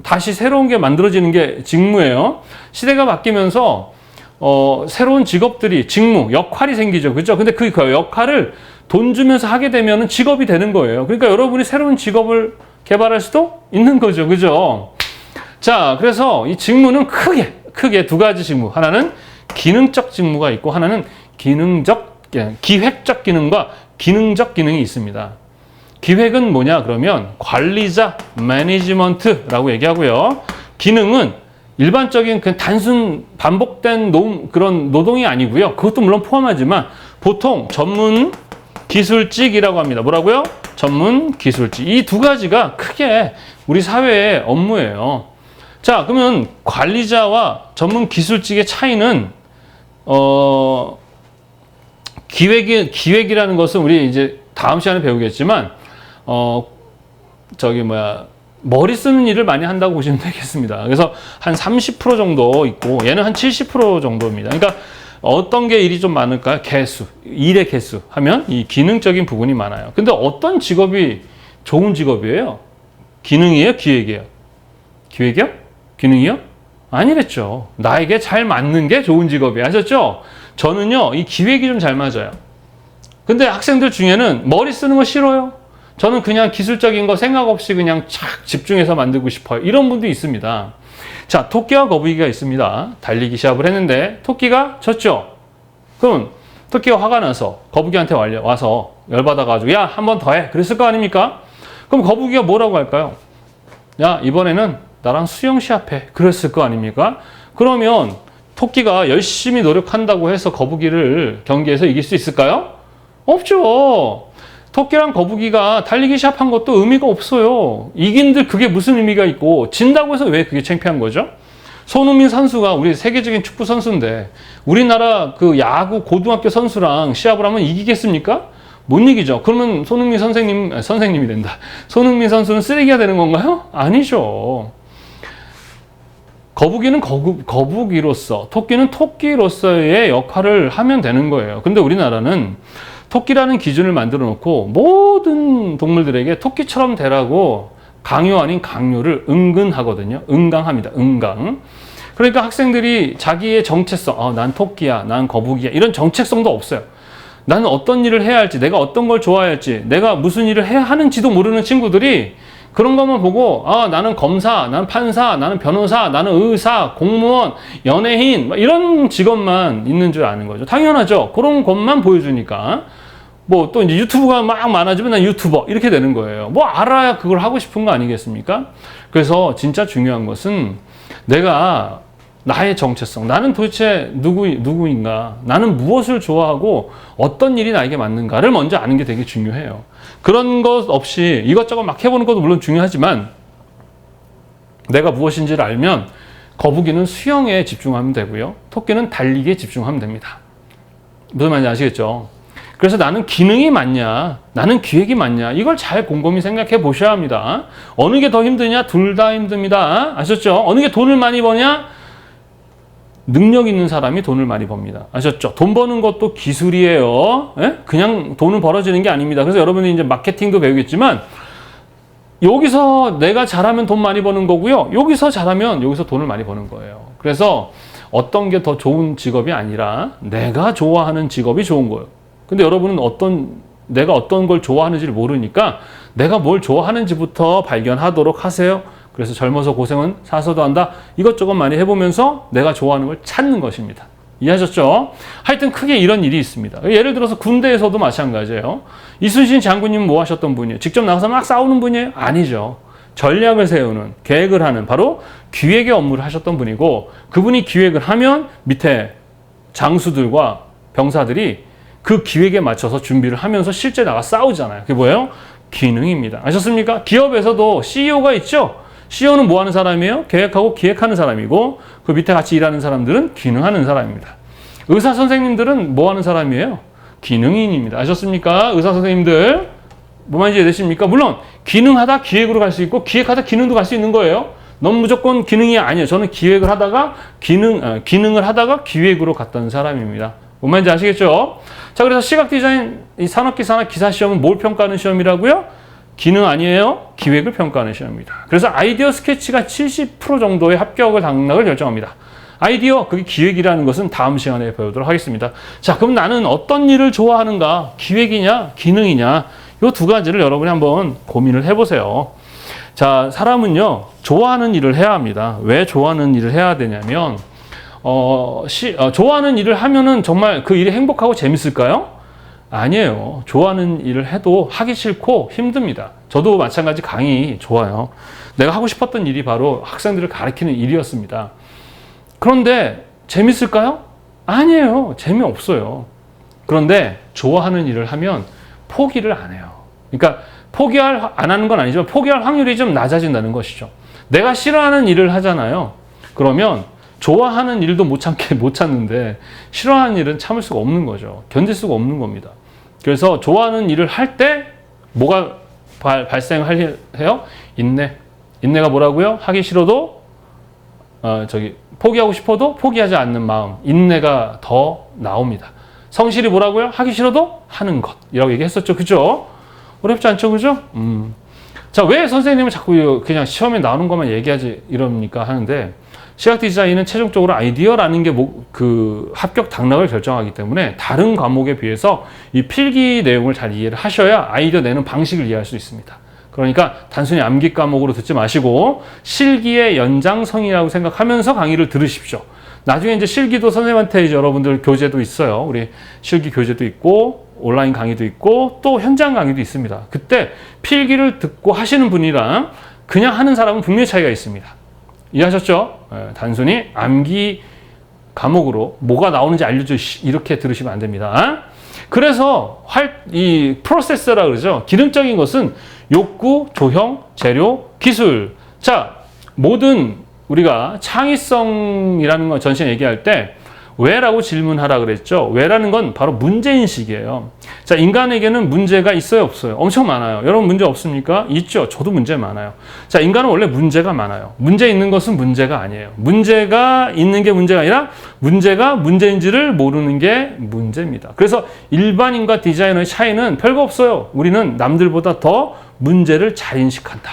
다시 새로운 게 만들어지는 게 직무예요. 시대가 바뀌면서 새로운 직업들이, 직무, 역할이 생기죠. 그죠? 근데 그 역할을 돈 주면서 하게 되면 직업이 되는 거예요. 그러니까 여러분이 새로운 직업을 개발할 수도 있는 거죠. 그죠? 자, 그래서 이 직무는 크게 두 가지 직무. 하나는 기능적 직무가 있고, 하나는 기획적 기능과 기능적 기능이 있습니다. 기획은 뭐냐 그러면 관리자, 매니지먼트라고 얘기하고요. 기능은 일반적인 그냥 단순 반복된 그런 노동이 아니고요. 그것도 물론 포함하지만 보통 전문 기술직이라고 합니다. 뭐라고요? 전문 기술직. 이 두 가지가 크게 우리 사회의 업무예요. 자, 그러면 관리자와 전문 기술직의 차이는 기획이라는 것은 우리 이제 다음 시간에 배우겠지만 머리 쓰는 일을 많이 한다고 보시면 되겠습니다. 그래서 한 30% 정도 있고 얘는 한 70% 정도입니다. 그러니까 어떤 게 일이 좀 많을까요? 일의 개수 하면 이 기능적인 부분이 많아요. 근데 어떤 직업이 좋은 직업이에요? 기능이에요? 기획이에요? 기획이요? 기능이요? 아니랬죠. 나에게 잘 맞는 게 좋은 직업이에요. 아셨죠? 저는요, 이 기획이 좀 잘 맞아요. 근데 학생들 중에는 머리 쓰는 거 싫어요. 저는 그냥 기술적인 거 생각 없이 그냥 착 집중해서 만들고 싶어요. 이런 분도 있습니다. 자, 토끼와 거북이가 있습니다. 달리기 시합을 했는데 토끼가 졌죠. 그럼 토끼가 화가 나서 거북이한테 와서 열받아가지고 야, 한 번 더 해. 그랬을 거 아닙니까? 그럼 거북이가 뭐라고 할까요? 야, 이번에는 나랑 수영 시합해. 그랬을 거 아닙니까? 그러면 토끼가 열심히 노력한다고 해서 거북이를 경기에서 이길 수 있을까요? 없죠. 토끼랑 거북이가 달리기 시합한 것도 의미가 없어요. 이긴들 그게 무슨 의미가 있고 진다고 해서 왜 그게 창피한 거죠? 손흥민 선수가 우리 세계적인 축구 선수인데 우리나라 그 야구 고등학교 선수랑 시합을 하면 이기겠습니까? 못 이기죠. 그러면 손흥민 선생님이 된다. 손흥민 선수는 쓰레기가 되는 건가요? 아니죠. 거북이는 거북이로서, 토끼는 토끼로서의 역할을 하면 되는 거예요. 근데 우리나라는 토끼라는 기준을 만들어 놓고 모든 동물들에게 토끼처럼 되라고 강요 아닌 강요를 은근하거든요. 은강합니다. 은강. 그러니까 학생들이 자기의 정체성, 난 토끼야, 난 거북이야, 이런 정체성도 없어요. 나는 어떤 일을 해야 할지, 내가 어떤 걸 좋아해야 할지, 내가 무슨 일을 해야 하는지도 모르는 친구들이 그런 것만 보고 나는 검사, 나는 판사, 나는 변호사, 나는 의사, 공무원, 연예인 이런 직업만 있는 줄 아는 거죠. 당연하죠. 그런 것만 보여주니까 뭐 또 이제 유튜브가 막 많아지면 난 유튜버 이렇게 되는 거예요. 뭐 알아야 그걸 하고 싶은 거 아니겠습니까? 그래서 진짜 중요한 것은 내가 나의 정체성, 나는 도대체 누구인가, 나는 무엇을 좋아하고 어떤 일이 나에게 맞는가를 먼저 아는 게 되게 중요해요. 그런 것 없이 이것저것 막 해보는 것도 물론 중요하지만 내가 무엇인지를 알면 거북이는 수영에 집중하면 되고요. 토끼는 달리기에 집중하면 됩니다. 무슨 말인지 아시겠죠? 그래서 나는 기능이 맞냐, 나는 기획이 맞냐, 이걸 잘 곰곰이 생각해 보셔야 합니다. 어느 게 더 힘드냐? 둘 다 힘듭니다. 아셨죠? 어느 게 돈을 많이 버냐? 능력 있는 사람이 돈을 많이 법니다. 아셨죠? 돈 버는 것도 기술이에요. 예? 그냥 돈은 벌어지는 게 아닙니다. 그래서 여러분이 이제 마케팅도 배우겠지만 여기서 내가 잘하면 돈 많이 버는 거고요. 여기서 잘하면 여기서 돈을 많이 버는 거예요. 그래서 어떤 게 더 좋은 직업이 아니라 내가 좋아하는 직업이 좋은 거예요. 근데 여러분은 내가 어떤 걸 좋아하는지를 모르니까 내가 뭘 좋아하는지부터 발견하도록 하세요. 그래서 젊어서 고생은 사서도 한다. 이것저것 많이 해보면서 내가 좋아하는 걸 찾는 것입니다. 이해하셨죠? 하여튼 크게 이런 일이 있습니다. 예를 들어서 군대에서도 마찬가지예요. 이순신 장군님은 뭐 하셨던 분이에요? 직접 나가서 막 싸우는 분이에요? 아니죠. 전략을 세우는, 계획을 하는 바로 기획의 업무를 하셨던 분이고 그분이 기획을 하면 밑에 장수들과 병사들이 그 기획에 맞춰서 준비를 하면서 실제 나가 싸우잖아요. 그게 뭐예요? 기능입니다. 아셨습니까? 기업에서도 CEO가 있죠? CEO는 뭐 하는 사람이에요? 계획하고 기획하는 사람이고 그 밑에 같이 일하는 사람들은 기능하는 사람입니다. 의사 선생님들은 뭐 하는 사람이에요? 기능인입니다. 아셨습니까? 의사 선생님들 뭐 말인지 이해되십니까? 물론 기능하다 기획으로 갈 수 있고 기획하다 기능도 갈 수 있는 거예요. 넌 무조건 기능이 아니에요. 저는 기획을 하다가 기능을 하다가 기획으로 갔던 사람입니다. 뭔 말인지 아시겠죠? 자, 그래서 시각 디자인 이 산업기사나 기사 시험은 뭘 평가하는 시험이라고요? 기능 아니에요? 기획을 평가하는 시험입니다. 그래서 아이디어 스케치가 70% 정도의 합격을 당락을 결정합니다. 아이디어, 그게 기획이라는 것은 다음 시간에 배우도록 하겠습니다. 자, 그럼 나는 어떤 일을 좋아하는가? 기획이냐? 기능이냐? 이 두 가지를 여러분이 한번 고민을 해보세요. 자, 사람은요, 좋아하는 일을 해야 합니다. 왜 좋아하는 일을 해야 되냐면, 좋아하는 일을 하면은 정말 그 일이 행복하고 재밌을까요? 아니에요. 좋아하는 일을 해도 하기 싫고 힘듭니다. 저도 마찬가지 강의 좋아요. 내가 하고 싶었던 일이 바로 학생들을 가르치는 일이었습니다. 그런데 재밌을까요? 아니에요. 재미없어요. 그런데 좋아하는 일을 하면 포기를 안 해요. 그러니까 안 하는 건 아니지만 포기할 확률이 좀 낮아진다는 것이죠. 내가 싫어하는 일을 하잖아요. 그러면 좋아하는 일도 못 참는데 싫어하는 일은 참을 수가 없는 거죠. 견딜 수가 없는 겁니다. 그래서 좋아하는 일을 할 때 뭐가 발생해요? 인내. 인내가 뭐라고요? 하기 싫어도 포기하고 싶어도 포기하지 않는 마음. 인내가 더 나옵니다. 성실이 뭐라고요? 하기 싫어도 하는 것. 이라고 얘기했었죠. 그죠? 어렵지 않죠? 그죠? 자, 왜 선생님은 자꾸 그냥 시험에 나오는 것만 얘기하지 이럽니까 하는데, 시각 디자인은 최종적으로 아이디어라는 게 그 합격 당락을 결정하기 때문에 다른 과목에 비해서 이 필기 내용을 잘 이해를 하셔야 아이디어 내는 방식을 이해할 수 있습니다. 그러니까 단순히 암기 과목으로 듣지 마시고 실기의 연장선이라고 생각하면서 강의를 들으십시오. 나중에 이제 실기도 선생님한테 이제 여러분들 교재도 있어요. 우리 실기 교재도 있고 온라인 강의도 있고 또 현장 강의도 있습니다. 그때 필기를 듣고 하시는 분이랑 그냥 하는 사람은 분명히 차이가 있습니다. 이해하셨죠? 단순히 암기 과목으로 뭐가 나오는지 알려줘 이렇게 들으시면 안 됩니다. 그래서 이 프로세스라 그러죠. 기능적인 것은 욕구, 조형, 재료, 기술. 자, 모든 우리가 창의성이라는 거 전시에 얘기할 때 왜라고 질문하라 그랬죠. 왜라는 건 바로 문제인식이에요. 자, 인간에게는 문제가 있어요, 없어요? 엄청 많아요. 여러분 문제 없습니까? 있죠. 저도 문제 많아요. 자, 인간은 원래 문제가 많아요. 문제 있는 것은 문제가 아니에요. 문제가 있는 게 문제가 아니라 문제가 문제인지를 모르는 게 문제입니다. 그래서 일반인과 디자이너의 차이는 별거 없어요. 우리는 남들보다 더 문제를 잘 인식한다.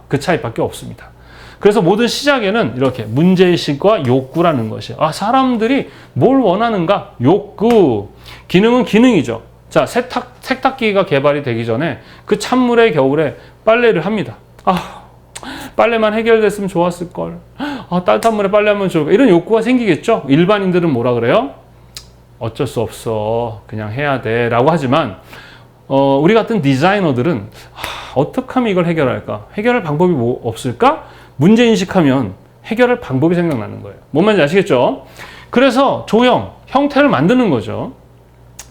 그 차이밖에 없습니다. 그래서 모든 시작에는 이렇게 문제의식과 욕구라는 것이에요. 아, 사람들이 뭘 원하는가? 욕구. 기능은 기능이죠. 자, 세탁기가 개발이 되기 전에 그 찬물에 겨울에 빨래를 합니다. 아, 빨래만 해결됐으면 좋았을걸. 아, 따뜻한 물에 빨래하면 좋을까. 이런 욕구가 생기겠죠? 일반인들은 뭐라 그래요? 어쩔 수 없어. 그냥 해야 돼. 라고 하지만, 우리 같은 디자이너들은 어떻게 하면 이걸 해결할까? 해결할 방법이 뭐 없을까? 문제인식하면 해결할 방법이 생각나는 거예요. 뭔 말인지 아시겠죠? 그래서 조형, 형태를 만드는 거죠.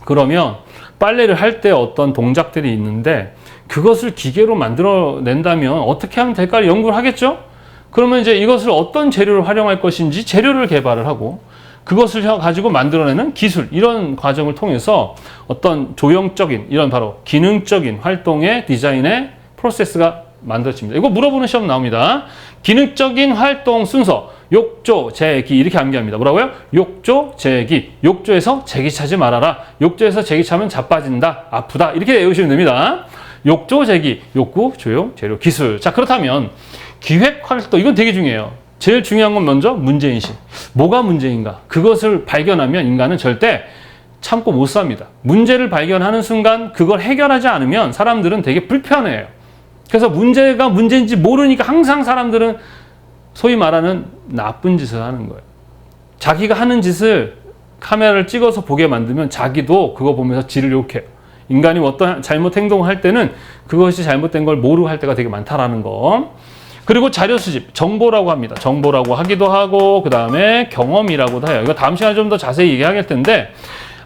그러면 빨래를 할 때 어떤 동작들이 있는데 그것을 기계로 만들어낸다면 어떻게 하면 될까를 연구를 하겠죠? 그러면 이제 이것을 어떤 재료를 활용할 것인지 재료를 개발을 하고 그것을 가지고 만들어내는 기술, 이런 과정을 통해서 어떤 조형적인, 이런 바로 기능적인 활동의 디자인의 프로세스가 만들어집니다. 이거 물어보는 시험 나옵니다. 기능적인 활동 순서, 욕조, 제기, 이렇게 암기합니다. 뭐라고요? 욕조, 제기. 욕조에서 제기 차지 말아라. 욕조에서 제기 차면 자빠진다, 아프다. 이렇게 외우시면 됩니다. 욕조, 제기, 욕구, 조형, 재료, 기술. 자, 그렇다면 기획 활동, 이건 되게 중요해요. 제일 중요한 건 먼저 문제인식. 뭐가 문제인가? 그것을 발견하면 인간은 절대 참고 못 삽니다. 문제를 발견하는 순간 그걸 해결하지 않으면 사람들은 되게 불편해요. 그래서 문제가 문제인지 모르니까 항상 사람들은 소위 말하는 나쁜 짓을 하는 거예요. 자기가 하는 짓을 카메라를 찍어서 보게 만들면 자기도 그거 보면서 지를 욕해요. 인간이 어떤 잘못 행동을 할 때는 그것이 잘못된 걸 모르고 할 때가 되게 많다라는 거. 그리고 자료 수집, 정보라고 합니다. 정보라고 하기도 하고, 그 다음에 경험이라고도 해요. 이거 다음 시간에 좀 더 자세히 얘기할 텐데,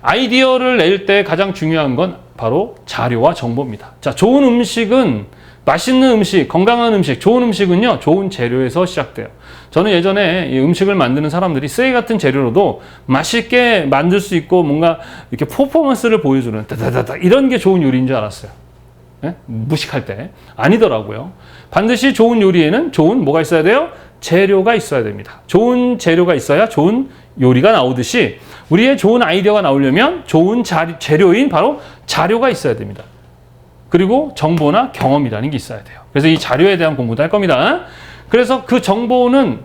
아이디어를 낼 때 가장 중요한 건 바로 자료와 정보입니다. 자, 좋은 음식은, 맛있는 음식, 건강한 음식, 좋은 음식은요, 좋은 재료에서 시작돼요. 저는 예전에 이 음식을 만드는 사람들이 쓰레기 같은 재료로도 맛있게 만들 수 있고 뭔가 이렇게 퍼포먼스를 보여주는 따다다다 이런 게 좋은 요리인 줄 알았어요. 네? 무식할 때. 아니더라고요. 반드시 좋은 요리에는 좋은 뭐가 있어야 돼요? 재료가 있어야 됩니다. 좋은 재료가 있어야 좋은 요리가 나오듯이 우리의 좋은 아이디어가 나오려면 좋은 재료인 바로 자료가 있어야 됩니다. 그리고 정보나 경험이라는 게 있어야 돼요. 그래서 이 자료에 대한 공부도 할 겁니다. 그래서 그 정보는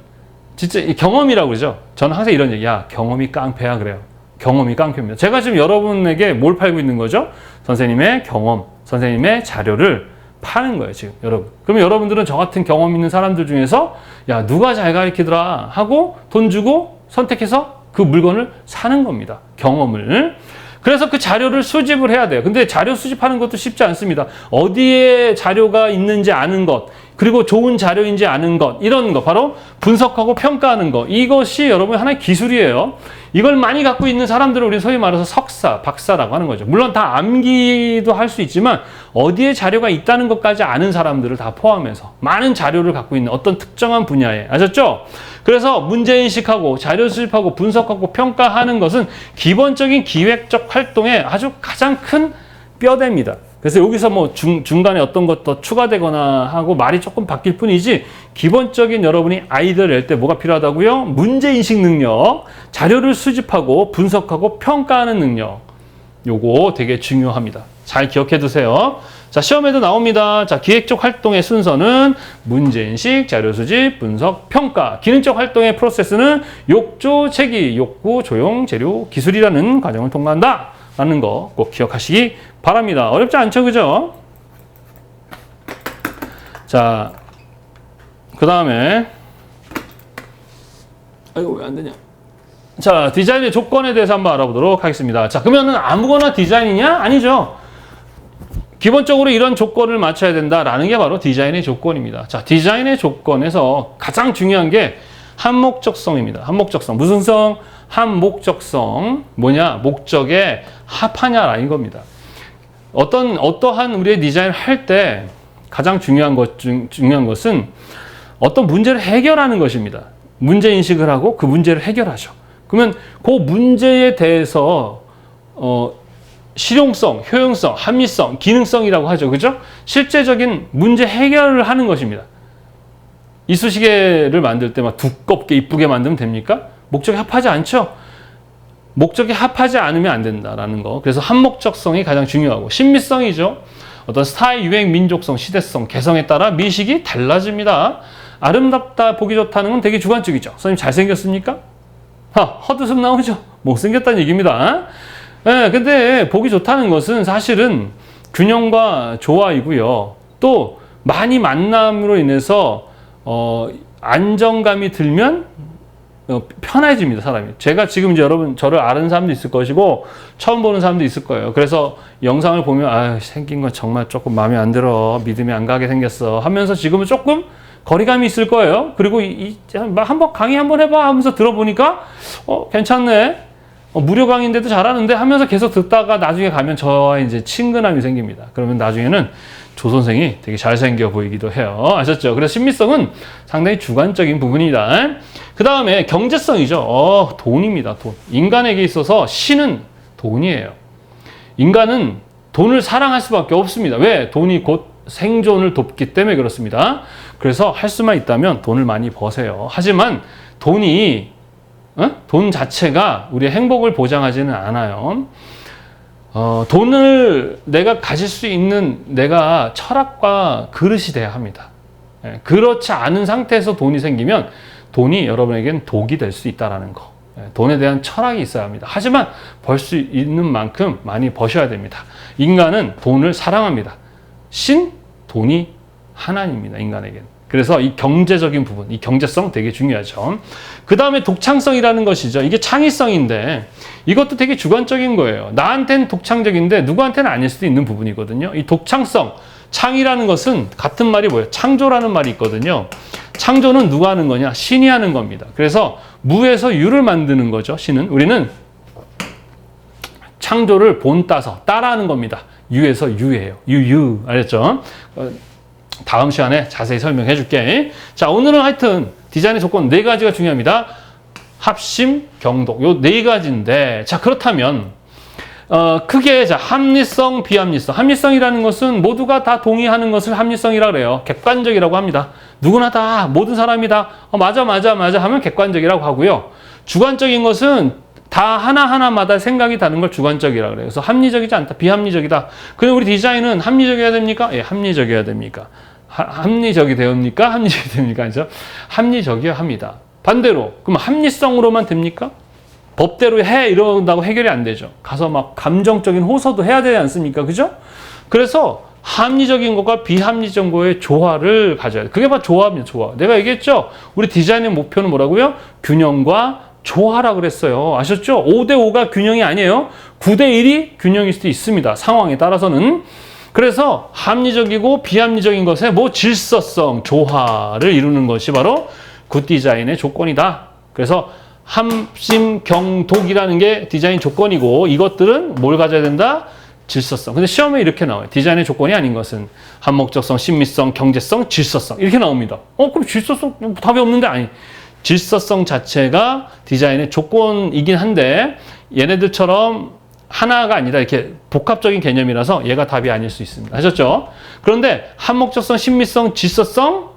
진짜 경험이라고 그러죠. 저는 항상 이런 얘기, 야, 경험이 깡패야 그래요. 경험이 깡패입니다. 제가 지금 여러분에게 뭘 팔고 있는 거죠? 선생님의 경험, 선생님의 자료를 파는 거예요, 지금 여러분. 그러면 여러분들은 저 같은 경험 있는 사람들 중에서 야, 누가 잘 가르치더라 하고 돈 주고 선택해서 그 물건을 사는 겁니다. 경험을. 그래서 그 자료를 수집을 해야 돼요. 근데 자료 수집하는 것도 쉽지 않습니다. 어디에 자료가 있는지 아는 것, 그리고 좋은 자료인지 아는 것, 이런 거 바로 분석하고 평가하는 것, 이것이 여러분 하나의 기술이에요. 이걸 많이 갖고 있는 사람들을 우리 소위 말해서 석사, 박사라고 하는 거죠. 물론 다 암기도 할 수 있지만 어디에 자료가 있다는 것까지 아는 사람들을 다 포함해서 많은 자료를 갖고 있는 어떤 특정한 분야에, 아셨죠? 그래서 문제인식하고 자료 수집하고 분석하고 평가하는 것은 기본적인 기획적 활동의 아주 가장 큰 뼈대입니다. 그래서 여기서 뭐 중간에 어떤 것도 추가되거나 하고 말이 조금 바뀔 뿐이지 기본적인 여러분이 아이디어를 낼 때 뭐가 필요하다고요? 문제인식 능력, 자료를 수집하고 분석하고 평가하는 능력, 요거 되게 중요합니다. 잘 기억해 두세요. 자, 시험에도 나옵니다. 자, 기획적 활동의 순서는 문제인식, 자료 수집, 분석, 평가. 기능적 활동의 프로세스는 욕조, 체기, 욕구, 조용, 재료, 기술이라는 과정을 통과한다. 라는 거 꼭 기억하시기 바랍니다. 어렵지 않죠? 그죠? 자, 그 다음에 아이고, 왜 안 되냐? 자, 디자인의 조건에 대해서 한번 알아보도록 하겠습니다. 자, 그러면은 아무거나 디자인이냐? 아니죠. 기본적으로 이런 조건을 맞춰야 된다라는 게 바로 디자인의 조건입니다. 자, 디자인의 조건에서 가장 중요한 게 한목적성입니다. 한목적성. 무슨 성? 한목적성. 뭐냐? 목적에 합하냐라는 겁니다. 어떠한 우리의 디자인을 할 때 가장 중요한 것은 어떤 문제를 해결하는 것입니다. 문제 인식을 하고 그 문제를 해결하죠. 그러면 그 문제에 대해서 실용성, 효용성, 합리성, 기능성이라고 하죠. 그죠? 실제적인 문제 해결을 하는 것입니다. 이쑤시개를 만들 때 막 두껍게 이쁘게 만들면 됩니까? 목적에 합하지 않죠? 목적에 합하지 않으면 안 된다라는 거. 그래서 한목적성이 가장 중요하고, 신미성이죠. 어떤 스타일, 유행, 민족성, 시대성, 개성에 따라 미식이 달라집니다. 아름답다, 보기 좋다는 건 되게 주관적이죠. 선생님 잘생겼습니까? 헛웃음 나오죠? 못생겼다는 얘기입니다. 네, 근데 보기 좋다는 것은 사실은 균형과 조화이고요. 또 많이 만남으로 인해서 안정감이 들면 편해집니다, 사람이. 제가 지금 이제 여러분 저를 아는 사람도 있을 것이고 처음 보는 사람도 있을 거예요. 그래서 영상을 보면 생긴 건 정말 조금 마음에 안 들어, 믿음이 안 가게 생겼어 하면서 지금은 조금 거리감이 있을 거예요. 그리고 한번 강의 한번 해봐 하면서 들어보니까 괜찮네. 무료 강의인데도 잘하는데 하면서 계속 듣다가 나중에 가면 저와 이제 친근함이 생깁니다. 그러면 나중에는 조 선생이 되게 잘생겨 보이기도 해요. 아셨죠? 그래서 신미성은 상당히 주관적인 부분이다. 그 다음에 경제성이죠. 돈입니다. 돈. 인간에게 있어서 신은 돈이에요. 인간은 돈을 사랑할 수밖에 없습니다. 왜? 돈이 곧 생존을 돕기 때문에 그렇습니다. 그래서 할 수만 있다면 돈을 많이 버세요. 하지만 돈 자체가 우리의 행복을 보장하지는 않아요. 돈을 내가 가질 수 있는 내가 철학과 그릇이 돼야 합니다. 그렇지 않은 상태에서 돈이 생기면 돈이 여러분에겐 독이 될 수 있다는 거. 돈에 대한 철학이 있어야 합니다. 하지만 벌 수 있는 만큼 많이 버셔야 됩니다. 인간은 돈을 사랑합니다. 돈이 하나님입니다. 인간에겐. 그래서 이 경제적인 부분, 이 경제성 되게 중요하죠. 그 다음에 독창성이라는 것이죠. 이게 창의성인데 이것도 되게 주관적인 거예요. 나한테는 독창적인데 누구한테는 아닐 수도 있는 부분이거든요. 이 독창성, 창이라는 것은 같은 말이 뭐예요? 창조라는 말이 있거든요. 창조는 누가 하는 거냐? 신이 하는 겁니다. 그래서 무에서 유를 만드는 거죠. 신은. 우리는 창조를 본따서 따라하는 겁니다. 유에서 유예요. 유. 알겠죠? 다음 시간에 자세히 설명해 줄게. 자, 오늘은 하여튼 디자인의 조건 4가지가 중요합니다. 합심, 경독. 요 4가지인데, 자, 그렇다면, 크게, 자, 합리성, 비합리성. 합리성이라는 것은 모두가 다 동의하는 것을 합리성이라고 그래요. 객관적이라고 합니다. 누구나 다, 모든 사람이 다, 맞아 하면 객관적이라고 하고요. 주관적인 것은 다 하나하나마다 생각이 다른 걸 주관적이라고 그래요. 그래서 합리적이지 않다, 비합리적이다. 그럼 우리 디자인은 합리적이어야 됩니까? 예, 합리적이어야 됩니까? 합리적이 됩니까? 합리적이 됩니까? 그죠? 합리적이어야 합니다. 반대로, 그럼 합리성으로만 됩니까? 법대로 해 이런다고 해결이 안 되죠. 가서 막 감정적인 호소도 해야 되지 않습니까? 그죠? 그래서 합리적인 것과 비합리적인 거의 조화를 가져야 돼. 그게 바로 조화입니다. 조화. 내가 얘기했죠? 우리 디자인의 목표는 뭐라고요? 균형과 조화라 그랬어요. 아셨죠? 5대5가 균형이 아니에요. 9대1이 균형일 수도 있습니다. 상황에 따라서는. 그래서 합리적이고 비합리적인 것의 질서성, 조화를 이루는 것이 바로 굿 디자인의 조건이다. 그래서 합심, 경독이라는 게 디자인 조건이고 이것들은 뭘 가져야 된다? 질서성. 근데 시험에 이렇게 나와요. 디자인의 조건이 아닌 것은 한목적성, 신미성, 경제성, 질서성 이렇게 나옵니다. 그럼 질서성 답이 없는데? 아니. 질서성 자체가 디자인의 조건이긴 한데 얘네들처럼 하나가 아니라 이렇게 복합적인 개념이라서 얘가 답이 아닐 수 있습니다. 아셨죠? 그런데 한목적성, 신미성, 질서성,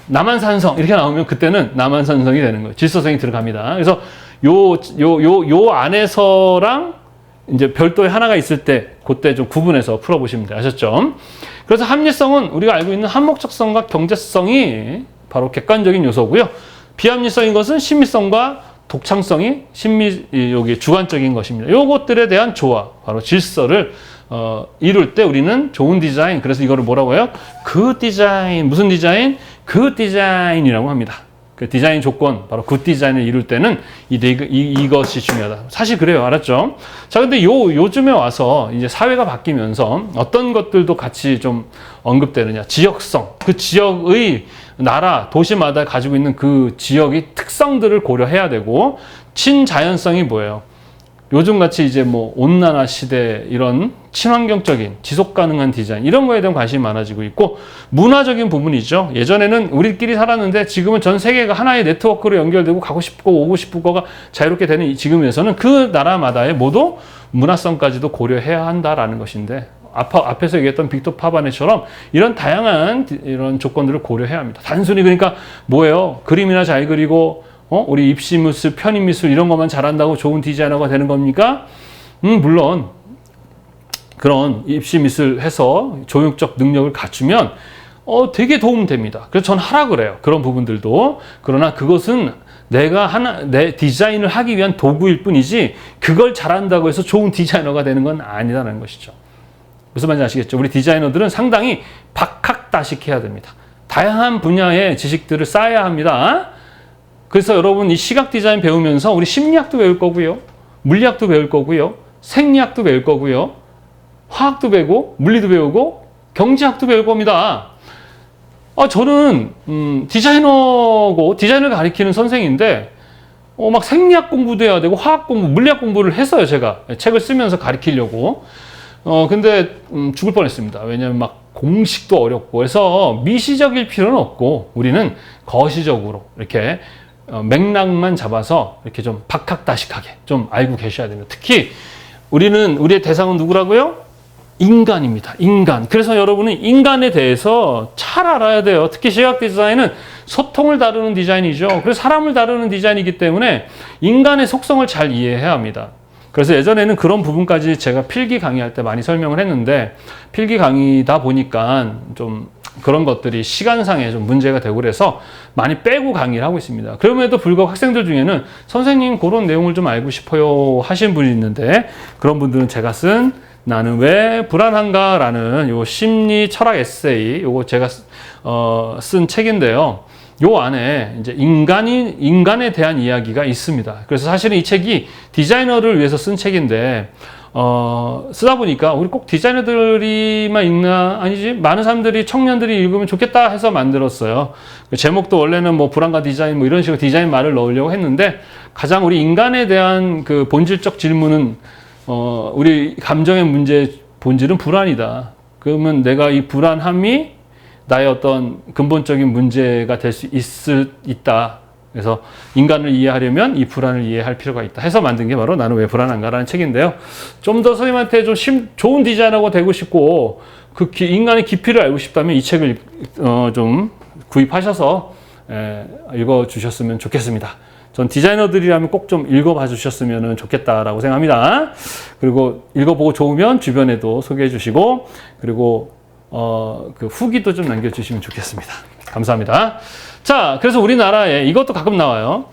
남한산성 이렇게 나오면 그때는 남한산성이 되는 거예요. 질서성이 들어갑니다. 그래서 요 안에서랑 이제 별도의 하나가 있을 때 그때 좀 구분해서 풀어보시면 돼요. 아셨죠? 그래서 합리성은 우리가 알고 있는 한목적성과 경제성이 바로 객관적인 요소고요. 비합리성인 것은 심미성과 독창성이 여기 주관적인 것입니다. 요것들에 대한 조화, 바로 질서를 이룰 때 우리는 좋은 디자인, 그래서 이거를 뭐라고 해요? 굿 디자인, 무슨 디자인? 굿 디자인이라고 합니다. 그 디자인 조건, 바로 굿 디자인을 이룰 때는 이것이 중요하다. 사실 그래요. 알았죠? 자, 근데 요즘에 와서 이제 사회가 바뀌면서 어떤 것들도 같이 좀 언급되느냐. 지역성. 그 지역의 나라, 도시마다 가지고 있는 그 지역의 특성들을 고려해야 되고, 친자연성이 뭐예요? 요즘같이 이제 뭐 온난화 시대 이런 친환경적인 지속 가능한 디자인 이런 거에 대한 관심이 많아지고 있고, 문화적인 부분이죠. 예전에는 우리끼리 살았는데 지금은 전 세계가 하나의 네트워크로 연결되고 가고 싶고 오고 싶은 거가 자유롭게 되는 지금에서는 그 나라마다의 모두 문화성까지도 고려해야 한다라는 것인데, 앞에서 얘기했던 빅토 파바네처럼 이런 다양한 이런 조건들을 고려해야 합니다. 단순히 그러니까 뭐예요? 그림이나 잘 그리고 우리 입시미술, 편입미술 이런 것만 잘한다고 좋은 디자이너가 되는 겁니까? 물론 그런 입시미술 해서 조형적 능력을 갖추면 되게 도움됩니다. 그래서 전 하라 그래요. 그런 부분들도. 그러나 그것은 내 디자인을 하기 위한 도구일 뿐이지 그걸 잘한다고 해서 좋은 디자이너가 되는 건 아니라는 것이죠. 무슨 말인지 아시겠죠? 우리 디자이너들은 상당히 박학다식해야 됩니다. 다양한 분야의 지식들을 쌓아야 합니다. 그래서 여러분 이 시각 디자인 배우면서 우리 심리학도 배울 거고요. 물리학도 배울 거고요. 생리학도 배울 거고요. 화학도 배우고 물리도 배우고 경제학도 배울 겁니다. 저는 디자이너고 디자인을 가르치는 선생인데 막 생리학 공부도 해야 되고 화학 공부, 물리학 공부를 했어요. 제가 책을 쓰면서 가르치려고. 근데 죽을 뻔했습니다. 왜냐하면 막 공식도 어렵고 그래서 미시적일 필요는 없고 우리는 거시적으로 이렇게 맥락만 잡아서 이렇게 좀 박학다식하게 좀 알고 계셔야 됩니다. 특히 우리의 대상은 누구라고요? 인간입니다. 인간. 그래서 여러분은 인간에 대해서 잘 알아야 돼요. 특히 시각 디자인은 소통을 다루는 디자인이죠. 그래서 사람을 다루는 디자인이기 때문에 인간의 속성을 잘 이해해야 합니다. 그래서 예전에는 그런 부분까지 제가 필기 강의할 때 많이 설명을 했는데, 필기 강의다 보니까 좀 그런 것들이 시간상에 좀 문제가 되고 그래서 많이 빼고 강의를 하고 있습니다. 그럼에도 불구하고 학생들 중에는 선생님 그런 내용을 좀 알고 싶어요 하시는 분이 있는데, 그런 분들은 제가 쓴 나는 왜 불안한가 라는 요 심리 철학 에세이, 요거 제가 쓴 책인데요. 요 안에 이제 인간에 대한 이야기가 있습니다. 그래서 사실은 이 책이 디자이너를 위해서 쓴 책인데, 쓰다 보니까 우리 꼭 디자이너들이만 읽나? 아니지. 많은 사람들이, 청년들이 읽으면 좋겠다 해서 만들었어요. 제목도 원래는 뭐 불안과 디자인 뭐 이런 식으로 디자인 말을 넣으려고 했는데, 가장 우리 인간에 대한 그 본질적 질문은, 우리 감정의 문제의 본질은 불안이다. 그러면 내가 이 불안함이 나의 어떤 근본적인 문제가 될 수 있다. 그래서 인간을 이해하려면 이 불안을 이해할 필요가 있다 해서 만든 게 바로 나는 왜 불안한가라는 책인데요. 좀 더 선생님한테 좀 좋은 디자이너가 되고 싶고 인간의 깊이를 알고 싶다면 이 책을 좀 구입하셔서 읽어주셨으면 좋겠습니다. 전 디자이너들이라면 꼭 좀 읽어봐 주셨으면 좋겠다라고 생각합니다. 그리고 읽어보고 좋으면 주변에도 소개해 주시고, 그리고 그 후기도 좀 남겨주시면 좋겠습니다. 감사합니다. 자, 그래서 우리나라에 이것도 가끔 나와요.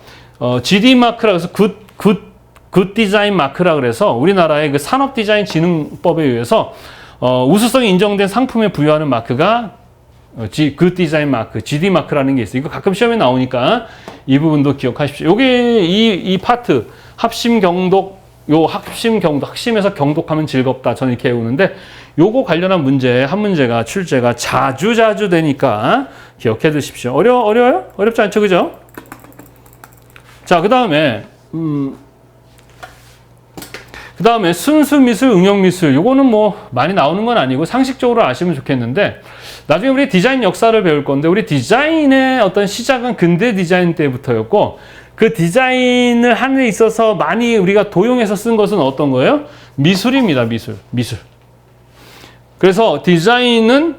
GD 마크라 그래서 굿 디자인 마크라 그래서 우리나라의 그 산업 디자인 진흥법에 의해서 우수성이 인정된 상품에 부여하는 마크가 굿 디자인 마크, GD 마크라는 게 있어요. 이거 가끔 시험에 나오니까 이 부분도 기억하십시오. 요게 이 파트 합심 경독, 학심에서 경독하면 즐겁다. 저는 이렇게 외우는데, 요거 관련한 문제, 한 문제가 출제가 자주 되니까 기억해 두십시오. 어려워요? 어렵지 않죠? 그죠? 자, 그 다음에 순수 미술, 응용 미술. 요거는 뭐 많이 나오는 건 아니고 상식적으로 아시면 좋겠는데, 나중에 우리 디자인 역사를 배울 건데, 우리 디자인의 어떤 시작은 근대 디자인 때부터였고, 그 디자인을 하는 데 있어서 많이 우리가 도용해서 쓴 것은 어떤 거예요? 미술입니다. 미술. 그래서 디자인은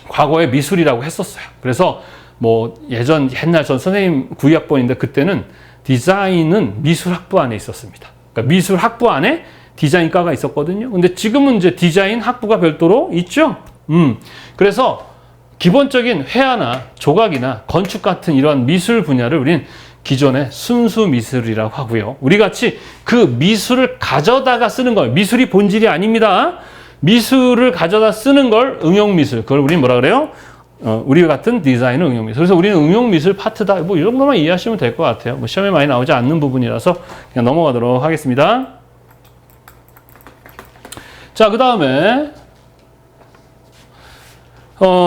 과거에 미술이라고 했었어요. 그래서 뭐 옛날 전 선생님 9학번인데 그때는 디자인은 미술학부 안에 있었습니다. 그러니까 미술 학부 안에 디자인과가 있었거든요. 근데 지금은 이제 디자인 학부가 별도로 있죠. 그래서 기본적인 회화나 조각이나 건축 같은 이러한 미술 분야를 우리는 기존의 순수 미술이라고 하고요. 우리 같이 그 미술을 가져다가 쓰는 거예요. 미술이 본질이 아닙니다. 미술을 가져다 쓰는 걸 응용 미술. 그걸 우리는 뭐라 그래요? 우리 같은 디자인은 응용 미술. 그래서 우리는 응용 미술 파트다. 뭐 이 정도만 이해하시면 될 것 같아요. 뭐 시험에 많이 나오지 않는 부분이라서 그냥 넘어가도록 하겠습니다. 자, 그 다음에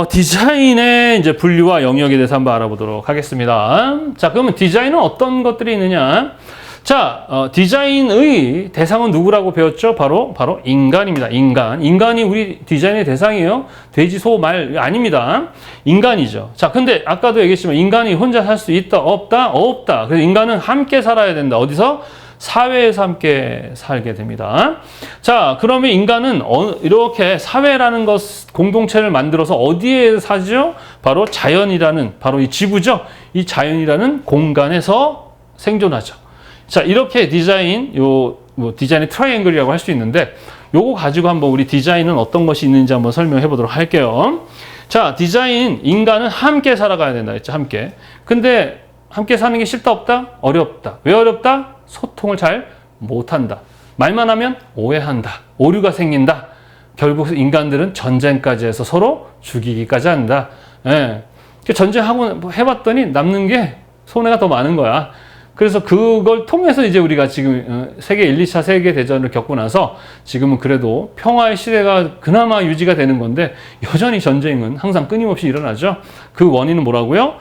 디자인의 이제 분류와 영역에 대해서 한번 알아보도록 하겠습니다. 자, 그러면 디자인은 어떤 것들이 있느냐? 자, 디자인의 대상은 누구라고 배웠죠? 바로 인간입니다. 인간이 우리 디자인의 대상이에요. 돼지, 소, 말 아닙니다. 인간이죠. 자, 근데 아까도 얘기했지만 인간이 혼자 살 수 있다, 없다, 없다. 그래서 인간은 함께 살아야 된다. 어디서? 사회에서 함께 살게 됩니다. 자, 그러면 인간은 이렇게 사회라는 것, 공동체를 만들어서 어디에 사죠? 바로 자연이라는, 바로 이 지구죠. 이 자연이라는 공간에서 생존하죠. 자, 이렇게 디자인, 디자인의 트라이앵글이라고 할 수 있는데, 요거 가지고 한번 우리 디자인은 어떤 것이 있는지 한번 설명해 보도록 할게요. 자, 디자인, 인간은 함께 살아가야 된다 했죠, 함께. 근데 함께 사는 게 쉽다, 없다? 어렵다. 왜 어렵다? 소통을 잘 못한다. 말만 하면 오해한다. 오류가 생긴다. 결국 인간들은 전쟁까지 해서 서로 죽이기까지 한다. 예. 전쟁하고 해봤더니 남는 게 손해가 더 많은 거야. 그래서 그걸 통해서 이제 우리가 지금 세계 1, 2차 세계대전을 겪고 나서 지금은 그래도 평화의 시대가 그나마 유지가 되는 건데 여전히 전쟁은 항상 끊임없이 일어나죠. 그 원인은 뭐라고요?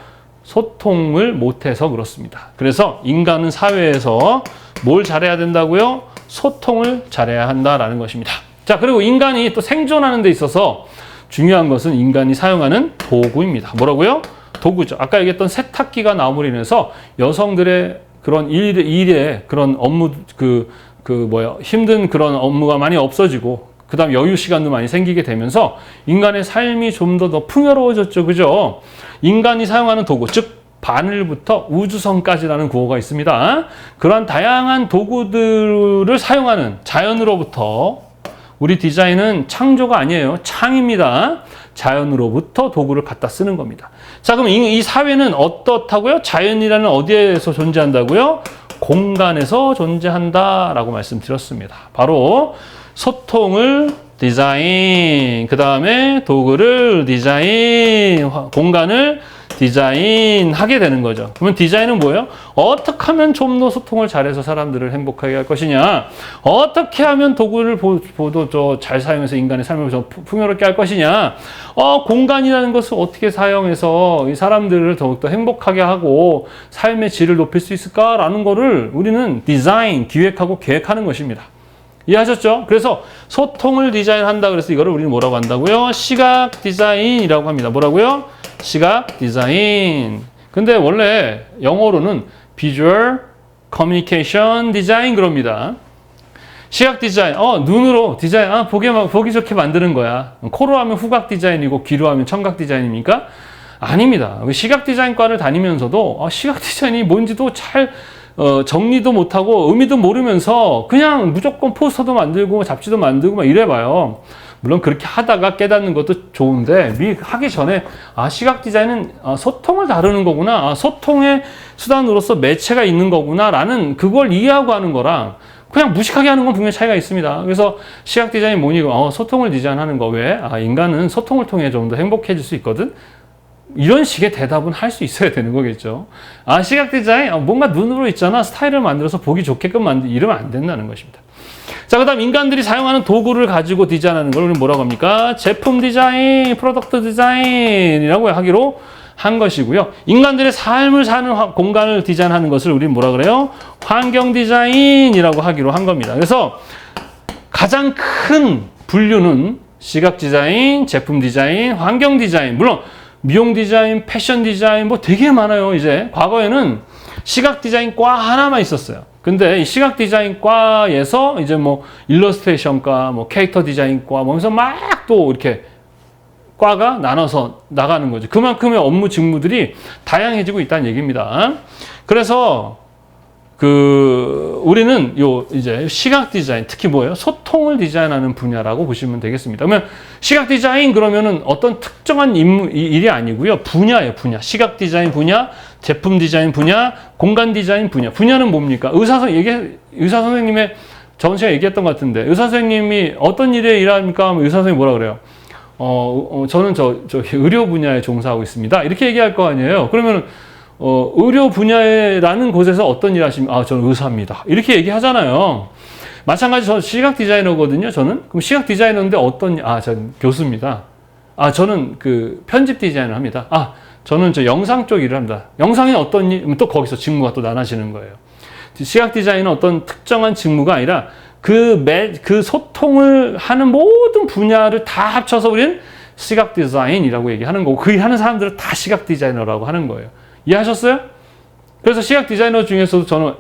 소통을 못해서 그렇습니다. 그래서 인간은 사회에서 뭘 잘해야 된다고요? 소통을 잘해야 한다라는 것입니다. 자, 그리고 인간이 또 생존하는 데 있어서 중요한 것은 인간이 사용하는 도구입니다. 뭐라고요? 도구죠. 아까 얘기했던 세탁기가 나옴으로 인해서 여성들의 그런 일에 그런 업무, 힘든 그런 업무가 많이 없어지고, 그 다음 여유 시간도 많이 생기게 되면서 인간의 삶이 좀 더 풍요로워졌죠. 그죠? 인간이 사용하는 도구, 즉 바늘부터 우주선까지라는 구호가 있습니다. 그러한 다양한 도구들을 사용하는 자연으로부터, 우리 디자인은 창조가 아니에요. 창입니다. 자연으로부터 도구를 갖다 쓰는 겁니다. 자, 그럼 이 사회는 어떻다고요? 자연이라는 어디에서 존재한다고요? 공간에서 존재한다라고 말씀드렸습니다. 바로 소통을 디자인, 그 다음에 도구를 디자인, 공간을 디자인하게 되는 거죠. 그러면 디자인은 뭐예요? 어떻게 하면 좀 더 소통을 잘해서 사람들을 행복하게 할 것이냐? 어떻게 하면 도구를 잘 사용해서 인간의 삶을 더 풍요롭게 할 것이냐? 공간이라는 것을 어떻게 사용해서 이 사람들을 더욱더 행복하게 하고 삶의 질을 높일 수 있을까라는 거를 우리는 디자인, 기획하고 계획하는 것입니다. 이해하셨죠? 그래서 소통을 디자인한다 그래서 이거를 우리는 뭐라고 한다고요? 시각 디자인이라고 합니다. 뭐라고요? 시각 디자인. 근데 원래 영어로는 Visual Communication Design 그럽니다. 시각 디자인, 눈으로 디자인, 보기 좋게 만드는 거야. 코로 하면 후각 디자인이고 귀로 하면 청각 디자인입니까? 아닙니다. 시각 디자인과를 다니면서도 시각 디자인이 뭔지도 잘 정리도 못하고 의미도 모르면서 그냥 무조건 포스터도 만들고 잡지도 만들고 막 이래봐요. 물론 그렇게 하다가 깨닫는 것도 좋은데 하기 전에 시각 디자인은 소통을 다루는 거구나, 소통의 수단으로서 매체가 있는 거구나 라는 그걸 이해하고 하는 거랑 그냥 무식하게 하는 건 분명히 차이가 있습니다. 그래서 시각 디자인이 뭐니? 소통을 디자인하는 거. 왜? 인간은 소통을 통해 좀 더 행복해질 수 있거든. 이런 식의 대답은 할 수 있어야 되는 거겠죠. 시각 디자인, 뭔가 눈으로 있잖아. 스타일을 만들어서 보기 좋게끔 이러면 안 된다는 것입니다. 자, 그 다음 인간들이 사용하는 도구를 가지고 디자인하는 걸 우리는 뭐라고 합니까? 제품 디자인, 프로덕트 디자인이라고 하기로 한 것이고요. 인간들의 삶을 사는 공간을 디자인하는 것을 우리는 뭐라 그래요? 환경 디자인이라고 하기로 한 겁니다. 그래서 가장 큰 분류는 시각 디자인, 제품 디자인, 환경 디자인, 물론 미용 디자인, 패션 디자인 뭐 되게 많아요. 이제 과거에는 시각 디자인과 하나만 있었어요. 근데 이 시각 디자인과에서 이제 뭐 일러스트레이션과, 뭐 캐릭터 디자인과, 뭐 해서 막 또 이렇게 과가 나눠서 나가는 거죠. 그만큼의 업무 직무들이 다양해지고 있다는 얘기입니다. 그래서 우리는 이제 시각 디자인, 특히 뭐예요? 소통을 디자인하는 분야라고 보시면 되겠습니다. 그러면 시각 디자인 그러면은 어떤 특정한 일이 아니고요. 분야예요, 분야. 시각 디자인 분야, 제품 디자인 분야, 공간 디자인 분야. 분야는 뭡니까? 의사 선생님의 저번 시간에 얘기했던 것 같은데, 의사 선생님이 어떤 일에 일합니까? 하면 의사 선생님이 뭐라 그래요? 저는 의료 분야에 종사하고 있습니다. 이렇게 얘기할 거 아니에요. 그러면은 의료 분야라는 곳에서 어떤 일 하시면, 저는 의사입니다. 이렇게 얘기하잖아요. 마찬가지 저는 시각 디자이너거든요, 저는. 그럼 시각 디자이너인데 저는 교수입니다. 저는 편집 디자인을 합니다. 저는 영상 쪽 일을 합니다. 영상이 어떤 일, 또 거기서 직무가 또 나눠지는 거예요. 시각 디자인은 어떤 특정한 직무가 아니라 그 소통을 하는 모든 분야를 다 합쳐서 우리는 시각 디자인이라고 얘기하는 거고, 그 일 하는 사람들을 다 시각 디자이너라고 하는 거예요. 이해하셨어요? 그래서 시각 디자이너 중에서도 저는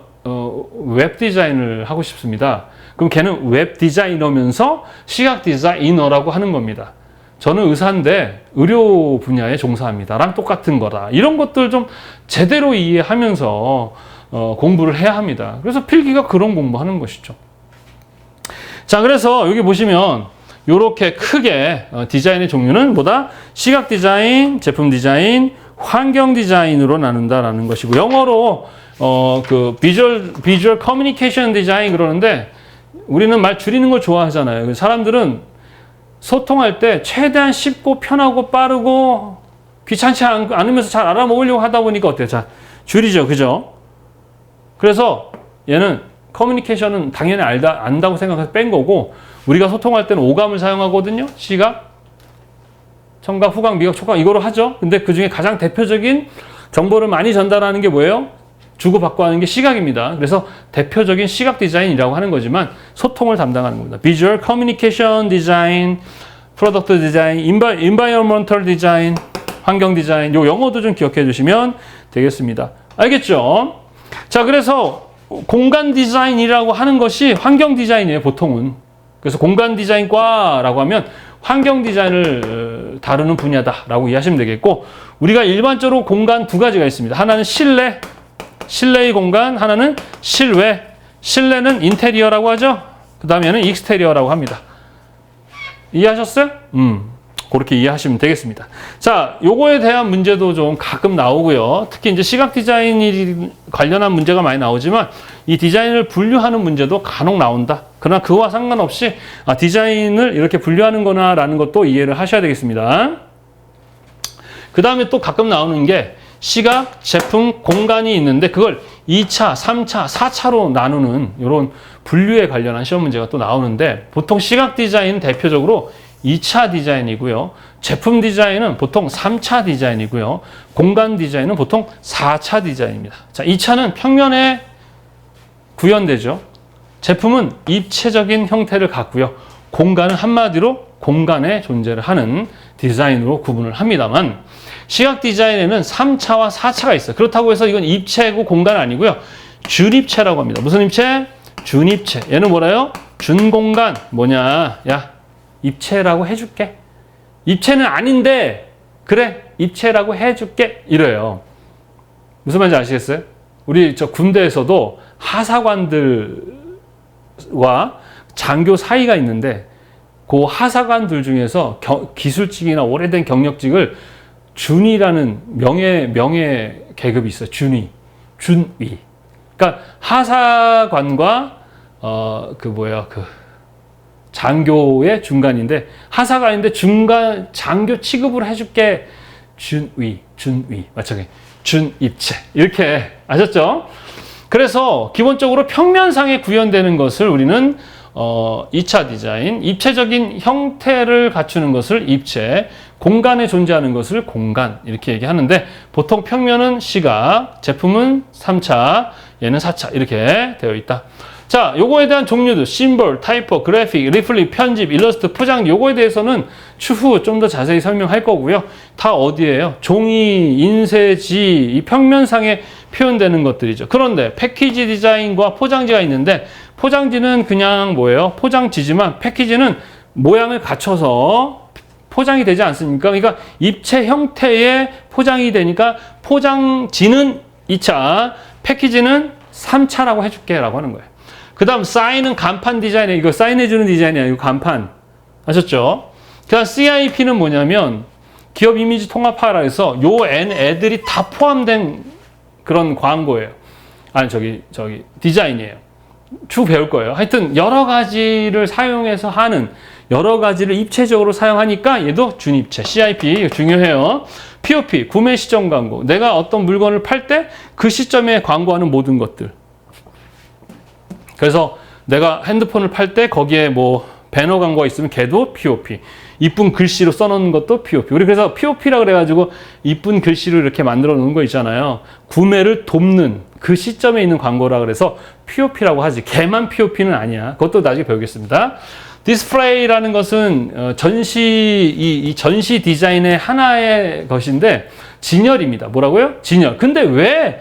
웹 디자인을 하고 싶습니다. 그럼 걔는 웹 디자이너면서 시각 디자이너라고 하는 겁니다. 저는 의사인데 의료 분야에 종사합니다. 랑 똑같은 거다. 이런 것들 좀 제대로 이해하면서 공부를 해야 합니다. 그래서 필기가 그런 공부하는 것이죠. 자, 그래서 여기 보시면 이렇게 크게 디자인의 종류는 뭐다? 시각 디자인, 제품 디자인, 환경 디자인으로 나눈다라는 것이고, 영어로 비주얼 커뮤니케이션 디자인 그러는데, 우리는 말 줄이는 걸 좋아하잖아요. 사람들은 소통할 때 최대한 쉽고 편하고 빠르고 귀찮지 않으면서 잘 알아먹으려고 하다 보니까 어때요? 자, 줄이죠, 그죠? 그래서 얘는 커뮤니케이션은 당연히 안다고 생각해서 뺀 거고, 우리가 소통할 때는 오감을 사용하거든요. 시각, 청각, 후각, 미각, 촉각 이거로 하죠. 근데 그 중에 가장 대표적인 정보를 많이 전달하는 게 뭐예요? 주고받고 하는 게 시각입니다. 그래서 대표적인 시각 디자인이라고 하는 거지만 소통을 담당하는 겁니다. 비주얼 커뮤니케이션 디자인, 프로덕트 디자인, 인바이러먼털 디자인, 환경 디자인, 요 영어도 좀 기억해 주시면 되겠습니다. 알겠죠? 자, 그래서 공간 디자인이라고 하는 것이 환경 디자인이에요, 보통은. 그래서 공간 디자인과라고 하면 환경 디자인을 다루는 분야다라고 이해하시면 되겠고, 우리가 일반적으로 공간 두 가지가 있습니다. 하나는 실내의 공간, 하나는 실외. 실내는 인테리어라고 하죠. 그 다음에는 익스테리어라고 합니다. 이해하셨어요? 그렇게 이해하시면 되겠습니다. 자, 요거에 대한 문제도 좀 가끔 나오고요. 특히 이제 시각 디자인이 관련한 문제가 많이 나오지만 이 디자인을 분류하는 문제도 간혹 나온다. 그러나 그와 상관없이 디자인을 이렇게 분류하는 거나라는 것도 이해를 하셔야 되겠습니다. 그 다음에 또 가끔 나오는 게 시각, 제품, 공간이 있는데 그걸 2차, 3차, 4차로 나누는 이런 분류에 관련한 시험 문제가 또 나오는데, 보통 시각 디자인은 대표적으로 2차 디자인이고요. 제품 디자인은 보통 3차 디자인이고요. 공간 디자인은 보통 4차 디자인입니다. 자, 2차는 평면에 구현되죠. 제품은 입체적인 형태를 갖고요. 공간은 한마디로 공간에 존재를 하는 디자인으로 구분을 합니다만, 시각 디자인에는 3차와 4차가 있어요. 그렇다고 해서 이건 입체고 공간은 아니고요. 준입체라고 합니다. 무슨 입체? 준입체. 얘는 뭐래요? 준공간. 뭐냐? 야, 입체라고 해줄게. 입체는 아닌데 그래, 입체라고 해줄게. 이래요. 무슨 말인지 아시겠어요? 우리 군대에서도 하사관들과 장교 사이가 있는데, 그 하사관들 중에서 기술직이나 오래된 경력직을 준위라는 명예 계급이 있어요. 준위. 그러니까 하사관과 장교의 중간인데, 하사관인데 중간 장교 취급을 해줄게. 준위. 마찬가지. 준입체. 이렇게 아셨죠? 그래서 기본적으로 평면상에 구현되는 것을 우리는 2차 디자인, 입체적인 형태를 갖추는 것을 입체, 공간에 존재하는 것을 공간, 이렇게 얘기하는데, 보통 평면은 시각, 제품은 3차, 얘는 4차 이렇게 되어 있다. 자, 요거에 대한 종류도 심볼, 타이포, 그래픽, 리플릿, 편집, 일러스트, 포장, 요거에 대해서는 추후 좀 더 자세히 설명할 거고요. 다 어디예요? 종이, 인쇄지, 이 평면상에 표현되는 것들이죠. 그런데 패키지 디자인과 포장지가 있는데, 포장지는 그냥 뭐예요? 포장지지만 패키지는 모양을 갖춰서 포장이 되지 않습니까? 그러니까 입체 형태의 포장이 되니까 포장지는 2차, 패키지는 3차라고 해줄게 라고 하는 거예요. 그 다음 사인은 간판 디자인이에요. 이거 사인해주는 디자인이 아니고 간판. 아셨죠? 그 다음 CIP는 뭐냐면 기업 이미지 통합화라 해서 요 N 애들이 다 포함된 그런 광고예요. 아니 디자인이에요. 쭉 배울 거예요. 하여튼 여러 가지를 사용해서 하는, 여러 가지를 입체적으로 사용하니까 얘도 준입체, CIP 중요해요. POP, 구매 시점 광고. 내가 어떤 물건을 팔 때 그 시점에 광고하는 모든 것들. 그래서 내가 핸드폰을 팔 때 거기에 뭐 배너 광고가 있으면 걔도 POP. 이쁜 글씨로 써놓는 것도 POP. 우리 그래서 POP라 그래가지고 이쁜 글씨로 이렇게 만들어 놓은 거 있잖아요. 구매를 돕는 그 시점에 있는 광고라 그래서 POP라고 하지. 걔만 POP는 아니야. 그것도 나중에 배우겠습니다. 디스플레이라는 것은 이 전시 디자인의 하나의 것인데 진열입니다. 뭐라고요? 진열. 근데 왜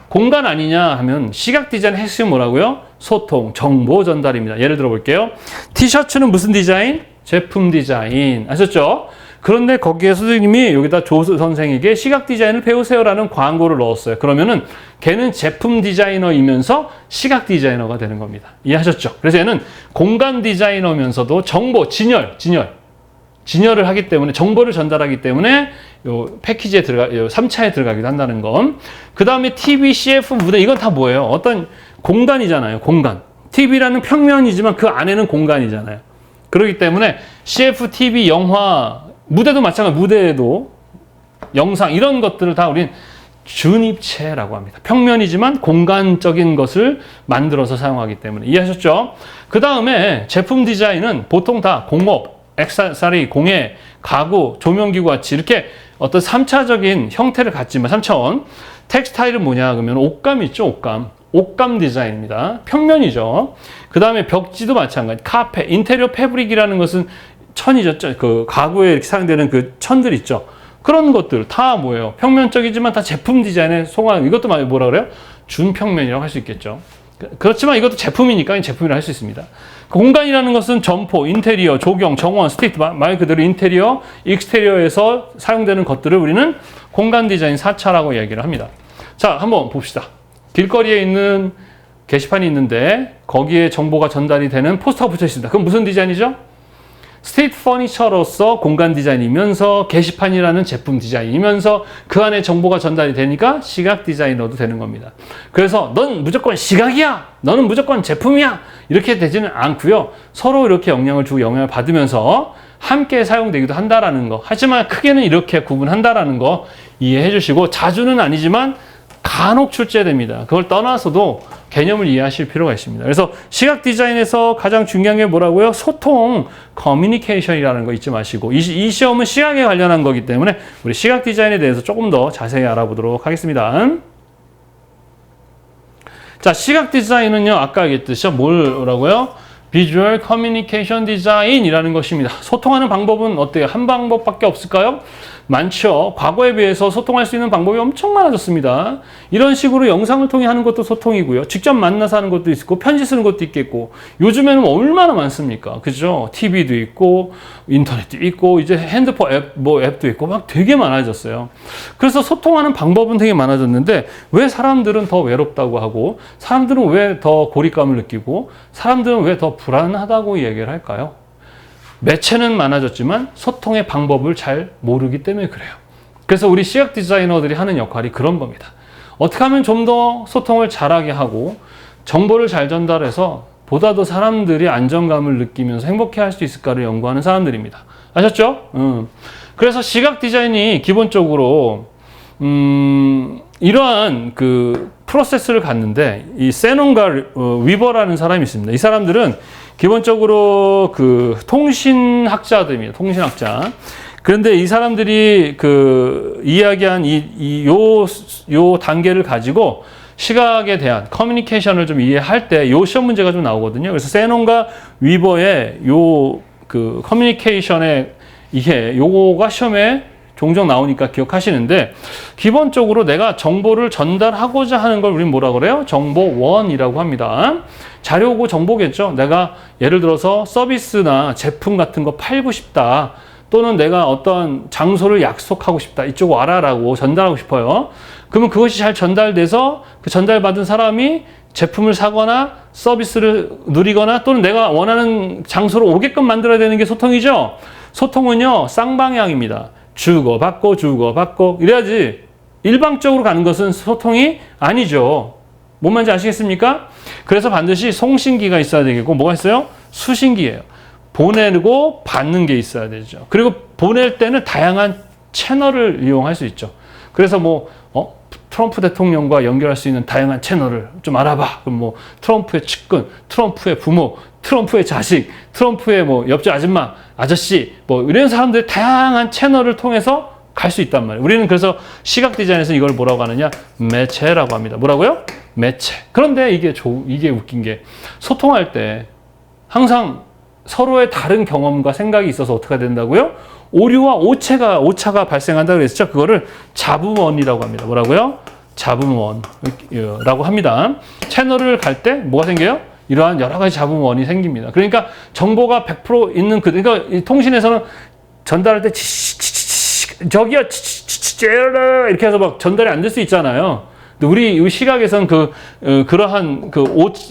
공간 아니냐 하면 시각 디자인 핵심은 뭐라고요? 소통, 정보 전달입니다. 예를 들어 볼게요. 티셔츠는 무슨 디자인? 제품 디자인. 아셨죠? 그런데 거기에 선생님이 여기다 조 선생에게 시각 디자인을 배우세요라는 광고를 넣었어요. 그러면은 걔는 제품 디자이너이면서 시각 디자이너가 되는 겁니다. 이해하셨죠? 그래서 얘는 공간 디자이너면서도 정보, 진열을 하기 때문에, 정보를 전달하기 때문에 요 패키지에 요 3차에 들어가기도 한다는 건. 그 다음에 TV, CF, 무대, 이건 다 뭐예요? 어떤 공간이잖아요. 공간. TV라는 평면이지만 그 안에는 공간이잖아요. 그렇기 때문에 CF, TV, 영화, 무대도 마찬가지, 무대에도 영상 이런 것들을 다 우린 준입체라고 합니다. 평면이지만 공간적인 것을 만들어서 사용하기 때문에. 이해하셨죠? 그 다음에 제품 디자인은 보통 다 공업, 액세서리, 공예, 가구, 조명기구 같이 이렇게 어떤 3차적인 형태를 갖지만 3차원. 텍스타일은 뭐냐 그러면 옷감 있죠, 옷감. 옷감 디자인입니다. 평면이죠. 그 다음에 벽지도 마찬가지. 카페, 인테리어 패브릭이라는 것은 천이죠. 그 가구에 이렇게 사용되는 그 천들 있죠. 그런 것들 다 뭐예요? 평면적이지만 다 제품 디자인에 속한, 이것도 뭐라 그래요? 준평면이라고 할 수 있겠죠. 그렇지만 이것도 제품이니까 제품이라고 할 수 있습니다. 공간이라는 것은 점포, 인테리어, 조경, 정원, 스테이트, 말 그대로 인테리어, 익스테리어에서 사용되는 것들을 우리는 공간 디자인 4차라고 얘기를 합니다. 자, 한번 봅시다. 길거리에 있는 게시판이 있는데 거기에 정보가 전달이 되는 포스터가 붙여 있습니다. 그럼 무슨 디자인이죠? 스트리트 퍼니처로서 공간 디자인이면서 게시판이라는 제품 디자인이면서 그 안에 정보가 전달이 되니까 시각 디자이너도 되는 겁니다. 그래서 넌 무조건 시각이야! 너는 무조건 제품이야! 이렇게 되지는 않고요. 서로 이렇게 영향을 주고 영향을 받으면서 함께 사용되기도 한다라는 거. 하지만 크게는 이렇게 구분한다라는 거 이해해 주시고, 자주는 아니지만 간혹 출제됩니다. 그걸 떠나서도 개념을 이해하실 필요가 있습니다. 그래서 시각 디자인에서 가장 중요한 게 뭐라고요? 소통, 커뮤니케이션이라는 거 잊지 마시고, 이 시험은 시각에 관련한 거기 때문에 우리 시각 디자인에 대해서 조금 더 자세히 알아보도록 하겠습니다. 자, 시각 디자인은요, 아까 얘기했듯이 뭐라고요? 비주얼 커뮤니케이션 디자인이라는 것입니다. 소통하는 방법은 어때요? 한 방법밖에 없을까요? 많죠. 과거에 비해서 소통할 수 있는 방법이 엄청 많아졌습니다. 이런 식으로 영상을 통해 하는 것도 소통이고요. 직접 만나서 하는 것도 있고, 편지 쓰는 것도 있겠고, 요즘에는 얼마나 많습니까? 그죠? TV도 있고, 인터넷도 있고, 이제 핸드폰 앱도 있고, 막 되게 많아졌어요. 그래서 소통하는 방법은 되게 많아졌는데, 왜 사람들은 더 외롭다고 하고, 사람들은 왜 더 고립감을 느끼고, 사람들은 왜 더 불안하다고 얘기를 할까요? 매체는 많아졌지만 소통의 방법을 잘 모르기 때문에 그래요. 그래서 우리 시각 디자이너들이 하는 역할이 그런 겁니다. 어떻게 하면 좀 더 소통을 잘하게 하고 정보를 잘 전달해서 보다 더 사람들이 안정감을 느끼면서 행복해할 수 있을까를 연구하는 사람들입니다. 아셨죠? 그래서 시각 디자인이 기본적으로 이러한 그 프로세스를 갖는데, 이 세논과 위버라는 사람이 있습니다. 이 사람들은 기본적으로 그 통신학자들입니다. 통신학자. 그런데 이 사람들이 그 이야기한 요 단계를 가지고 시각에 대한 커뮤니케이션을 좀 이해할 때 요 시험 문제가 좀 나오거든요. 그래서 세논과 위버의 요 그 커뮤니케이션의 요거가 시험에 종종 나오니까 기억하시는데, 기본적으로 내가 정보를 전달하고자 하는 걸 우리는 뭐라 그래요? 정보원이라고 합니다. 자료고 정보겠죠. 내가 예를 들어서 서비스나 제품 같은 거 팔고 싶다, 또는 내가 어떤 장소를 약속하고 싶다, 이쪽 와라라고 전달하고 싶어요. 그러면 그것이 잘 전달돼서 그 전달받은 사람이 제품을 사거나 서비스를 누리거나 또는 내가 원하는 장소로 오게끔 만들어야 되는 게 소통이죠. 소통은요, 쌍방향입니다. 주고받고 주고받고 이래야지 일방적으로 가는 것은 소통이 아니죠. 뭔 말인지 아시겠습니까? 그래서 반드시 송신기가 있어야 되겠고 뭐가 있어요? 수신기예요. 보내고 받는 게 있어야 되죠. 그리고 보낼 때는 다양한 채널을 이용할 수 있죠. 그래서 트럼프 대통령과 연결할 수 있는 다양한 채널을 좀 알아봐. 그럼 뭐 트럼프의 측근, 트럼프의 부모, 트럼프의 자식, 트럼프의 옆집 아줌마, 아저씨 이런 사람들의 다양한 채널을 통해서 갈 수 있단 말이에요. 우리는 그래서 시각 디자인에서 이걸 뭐라고 하느냐? 매체라고 합니다. 뭐라고요? 매체. 그런데 이게 웃긴 게 소통할 때 항상 서로의 다른 경험과 생각이 있어서 어떻게 된다고요? 오류와 오차가 발생한다고 그랬죠. 그거를 잡음원이라고 합니다. 뭐라고요? 잡음원이라고 합니다. 채널을 갈 때 뭐가 생겨요? 이러한 여러 가지 잡음원이 생깁니다. 그러니까 정보가 100% 있는 그러니까 이 통신에서는 전달할 때 저기요 이렇게 해서 막 전달이 안 될 수 있잖아요. 근데 우리 시각에선 그러한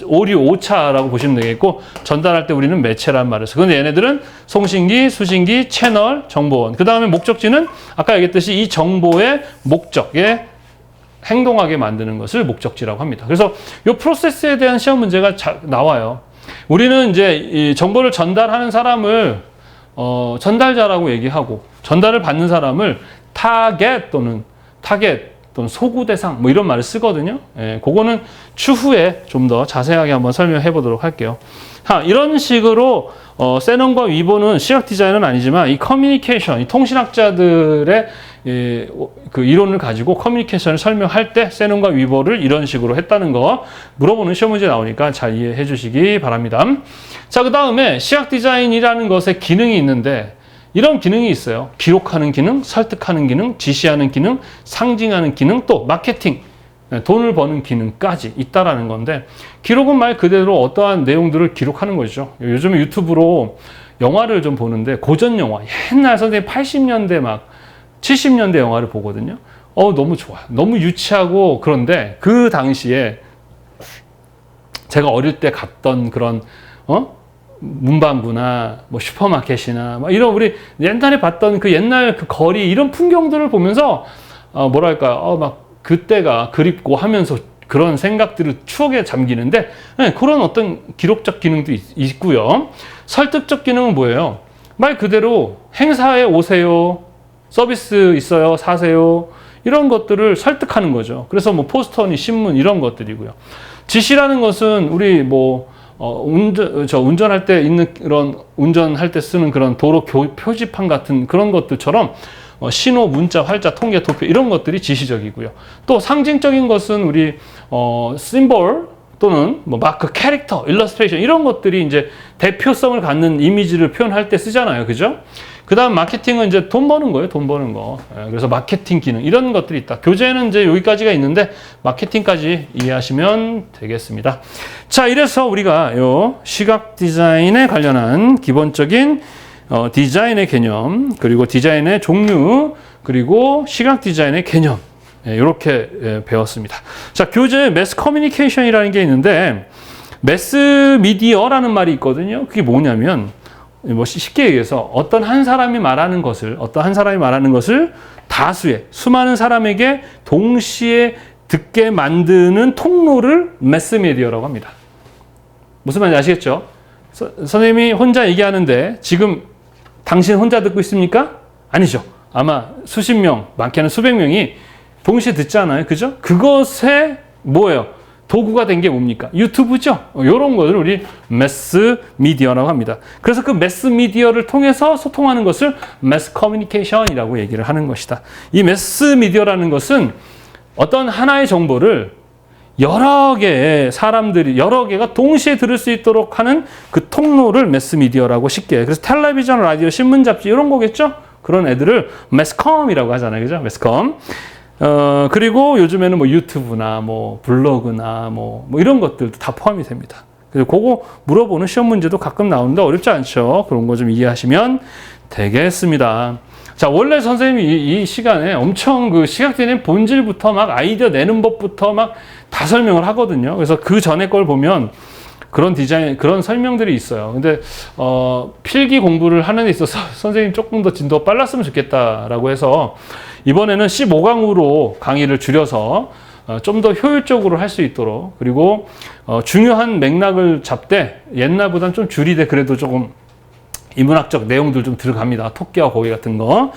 오류, 오차라고 보시면 되겠고, 전달할 때 우리는 매체란 말을 써요. 근데 얘네들은 송신기, 수신기, 채널, 정보원. 그 다음에 목적지는 아까 얘기했듯이 이 정보의 목적에 행동하게 만드는 것을 목적지라고 합니다. 그래서 이 프로세스에 대한 시험 문제가 나와요. 우리는 이제 이 정보를 전달하는 사람을 전달자라고 얘기하고, 전달을 받는 사람을 타겟 또는 소구 대상 이런 말을 쓰거든요. 예, 그거는 추후에 좀 더 자세하게 한번 설명해 보도록 할게요. 이런 식으로 세넌과 위보는 시각 디자인은 아니지만 이 커뮤니케이션, 이 통신학자들의 그 이론을 가지고 커뮤니케이션을 설명할 때 세넌과 위보를 이런 식으로 했다는 거 물어보는 시험 문제 나오니까 잘 이해해 주시기 바랍니다. 자, 그 다음에 시각 디자인이라는 것의 기능이 있는데 이런 기능이 있어요. 기록하는 기능, 설득하는 기능, 지시하는 기능, 상징하는 기능, 또 마케팅, 돈을 버는 기능까지 있다라는 건데, 기록은 말 그대로 어떠한 내용들을 기록하는 거죠. 요즘 유튜브로 영화를 좀 보는데 고전 영화, 옛날 선생님 80년대 70년대 영화를 보거든요. 너무 좋아요. 너무 유치하고, 그런데 그 당시에 제가 어릴 때 갔던 그런 문방구나 슈퍼마켓이나 이런 우리 옛날에 봤던 그 옛날 그 거리 이런 풍경들을 보면서 막 그때가 그립고 하면서 그런 생각들을 추억에 잠기는데, 그런 어떤 기록적 기능도 있고요. 설득적 기능은 뭐예요? 말 그대로 행사에 오세요, 서비스 있어요, 사세요, 이런 것들을 설득하는 거죠. 그래서 포스터니 신문 이런 것들이고요. 지시라는 것은 우리 운전할 때 있는 그런 운전할 때 쓰는 그런 도로 표지판 같은 그런 것들처럼 신호, 문자, 활자, 통계, 도표 이런 것들이 지시적이고요. 또 상징적인 것은 우리 심볼 또는 마크, 캐릭터, 일러스트레이션 이런 것들이 이제 대표성을 갖는 이미지를 표현할 때 쓰잖아요, 그죠? 그 다음 마케팅은 이제 돈 버는 거예요, 돈 버는 거. 그래서 마케팅 기능 이런 것들이 있다. 교재는 이제 여기까지가 있는데 마케팅까지 이해하시면 되겠습니다. 자, 이래서 우리가 요 시각 디자인에 관련한 기본적인 디자인의 개념, 그리고 디자인의 종류, 그리고 시각 디자인의 개념 이렇게 배웠습니다. 자, 교재에 매스 커뮤니케이션이라는 게 있는데 매스 미디어라는 말이 있거든요. 그게 뭐냐면 쉽게 얘기해서 어떤 한 사람이 말하는 것을 다수의 수많은 사람에게 동시에 듣게 만드는 통로를 매스미디어라고 합니다. 무슨 말인지 아시겠죠? 선생님이 혼자 얘기하는데 지금 당신 혼자 듣고 있습니까? 아니죠. 아마 수십 명, 많게는 수백 명이 동시에 듣잖아요. 그죠? 그것에 뭐예요? 도구가 된 게 뭡니까? 유튜브죠? 이런 것을 우리 매스 미디어라고 합니다. 그래서 그 매스 미디어를 통해서 소통하는 것을 매스 커뮤니케이션이라고 얘기를 하는 것이다. 이 매스 미디어라는 것은 어떤 하나의 정보를 여러 개의 사람들이, 여러 개가 동시에 들을 수 있도록 하는 그 통로를 매스 미디어라고 쉽게. 그래서 텔레비전, 라디오, 신문, 잡지 이런 거겠죠? 그런 애들을 매스컴이라고 하잖아요. 그죠? 매스컴. 그리고 요즘에는 유튜브나 블로그나 이런 것들도 다 포함이 됩니다. 그래서 그거 물어보는 시험 문제도 가끔 나오는데 어렵지 않죠. 그런 거 좀 이해하시면 되겠습니다. 자, 원래 선생님이 이 시간에 엄청 그 시각 디자인 본질부터 막 아이디어 내는 법부터 막 다 설명을 하거든요. 그래서 그 전에 걸 보면 그런 디자인, 그런 설명들이 있어요. 근데, 필기 공부를 하는 데 있어서 선생님 조금 더 진도가 빨랐으면 좋겠다라고 해서 이번에는 15강으로 강의를 줄여서 좀 더 효율적으로 할 수 있도록, 그리고 중요한 맥락을 잡되 옛날보다는 좀 줄이되 그래도 조금 인문학적 내용들 좀 들어갑니다. 토끼와 고기 같은 거.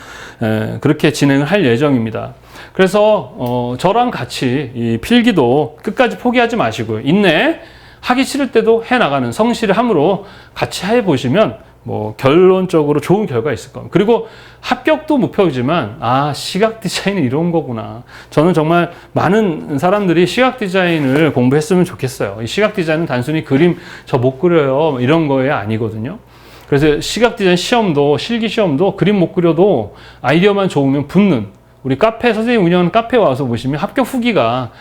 그렇게 진행을 할 예정입니다. 그래서 저랑 같이 이 필기도 끝까지 포기하지 마시고요. 인내 하기 싫을 때도 해나가는 성실을 함으로 같이 해보시면 뭐 결론적으로 좋은 결과가 있을 겁니다. 그리고 합격도 목표이지만 시각 디자인은 이런 거구나. 저는 정말 많은 사람들이 시각 디자인을 공부했으면 좋겠어요. 이 시각 디자인은 단순히 그림 저 못 그려요 이런 거에 아니거든요. 그래서 시각 디자인 시험도, 실기 시험도 그림 못 그려도 아이디어만 좋으면 붙는, 우리 카페, 선생님 운영하는 카페 와서 보시면 합격 후기가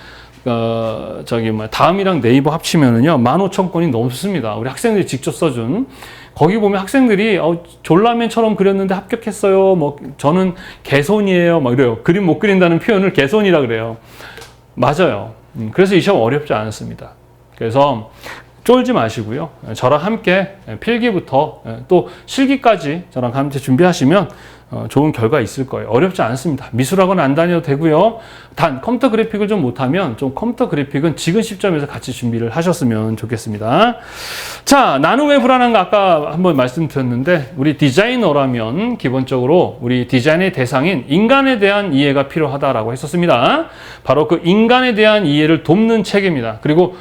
다음이랑 네이버 합치면은요 15,000건이 넘습니다. 우리 학생들이 직접 써준. 거기 보면 학생들이 졸라맨처럼 그렸는데 합격했어요. 뭐 저는 개손이에요. 막 이래요. 그림 못 그린다는 표현을 개손이라 그래요. 맞아요. 그래서 이 시험 어렵지 않았습니다. 그래서 쫄지 마시고요. 저랑 함께 필기부터 또 실기까지 저랑 함께 준비하시면 좋은 결과 있을 거예요. 어렵지 않습니다. 미술학원 안 다녀도 되고요. 단 컴퓨터 그래픽을 좀 못하면 좀 컴퓨터 그래픽은 지금 시점에서 같이 준비를 하셨으면 좋겠습니다. 자, 나는 왜 불안한가 아까 한번 말씀드렸는데 우리 디자이너라면 기본적으로 우리 디자인의 대상인 인간에 대한 이해가 필요하다라고 했었습니다. 바로 그 인간에 대한 이해를 돕는 책입니다. 그리고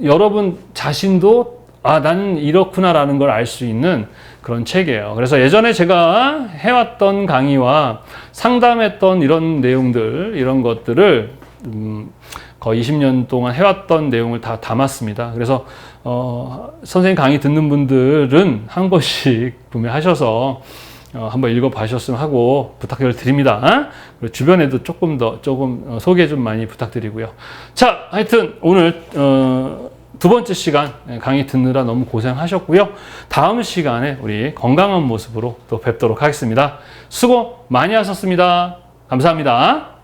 여러분 자신도 나는 이렇구나라는 걸 알 수 있는 그런 책이에요. 그래서 예전에 제가 해왔던 강의와 상담했던 이런 내용들, 이런 것들을 거의 20년 동안 해왔던 내용을 다 담았습니다. 그래서 선생님 강의 듣는 분들은 한 번씩 구매하셔서 한번 읽어보셨으면 하고 부탁을 드립니다. 그리고 주변에도 조금 소개 좀 많이 부탁드리고요. 자, 하여튼 오늘 두 번째 시간 강의 듣느라 너무 고생하셨고요. 다음 시간에 우리 건강한 모습으로 또 뵙도록 하겠습니다. 수고 많이 하셨습니다. 감사합니다.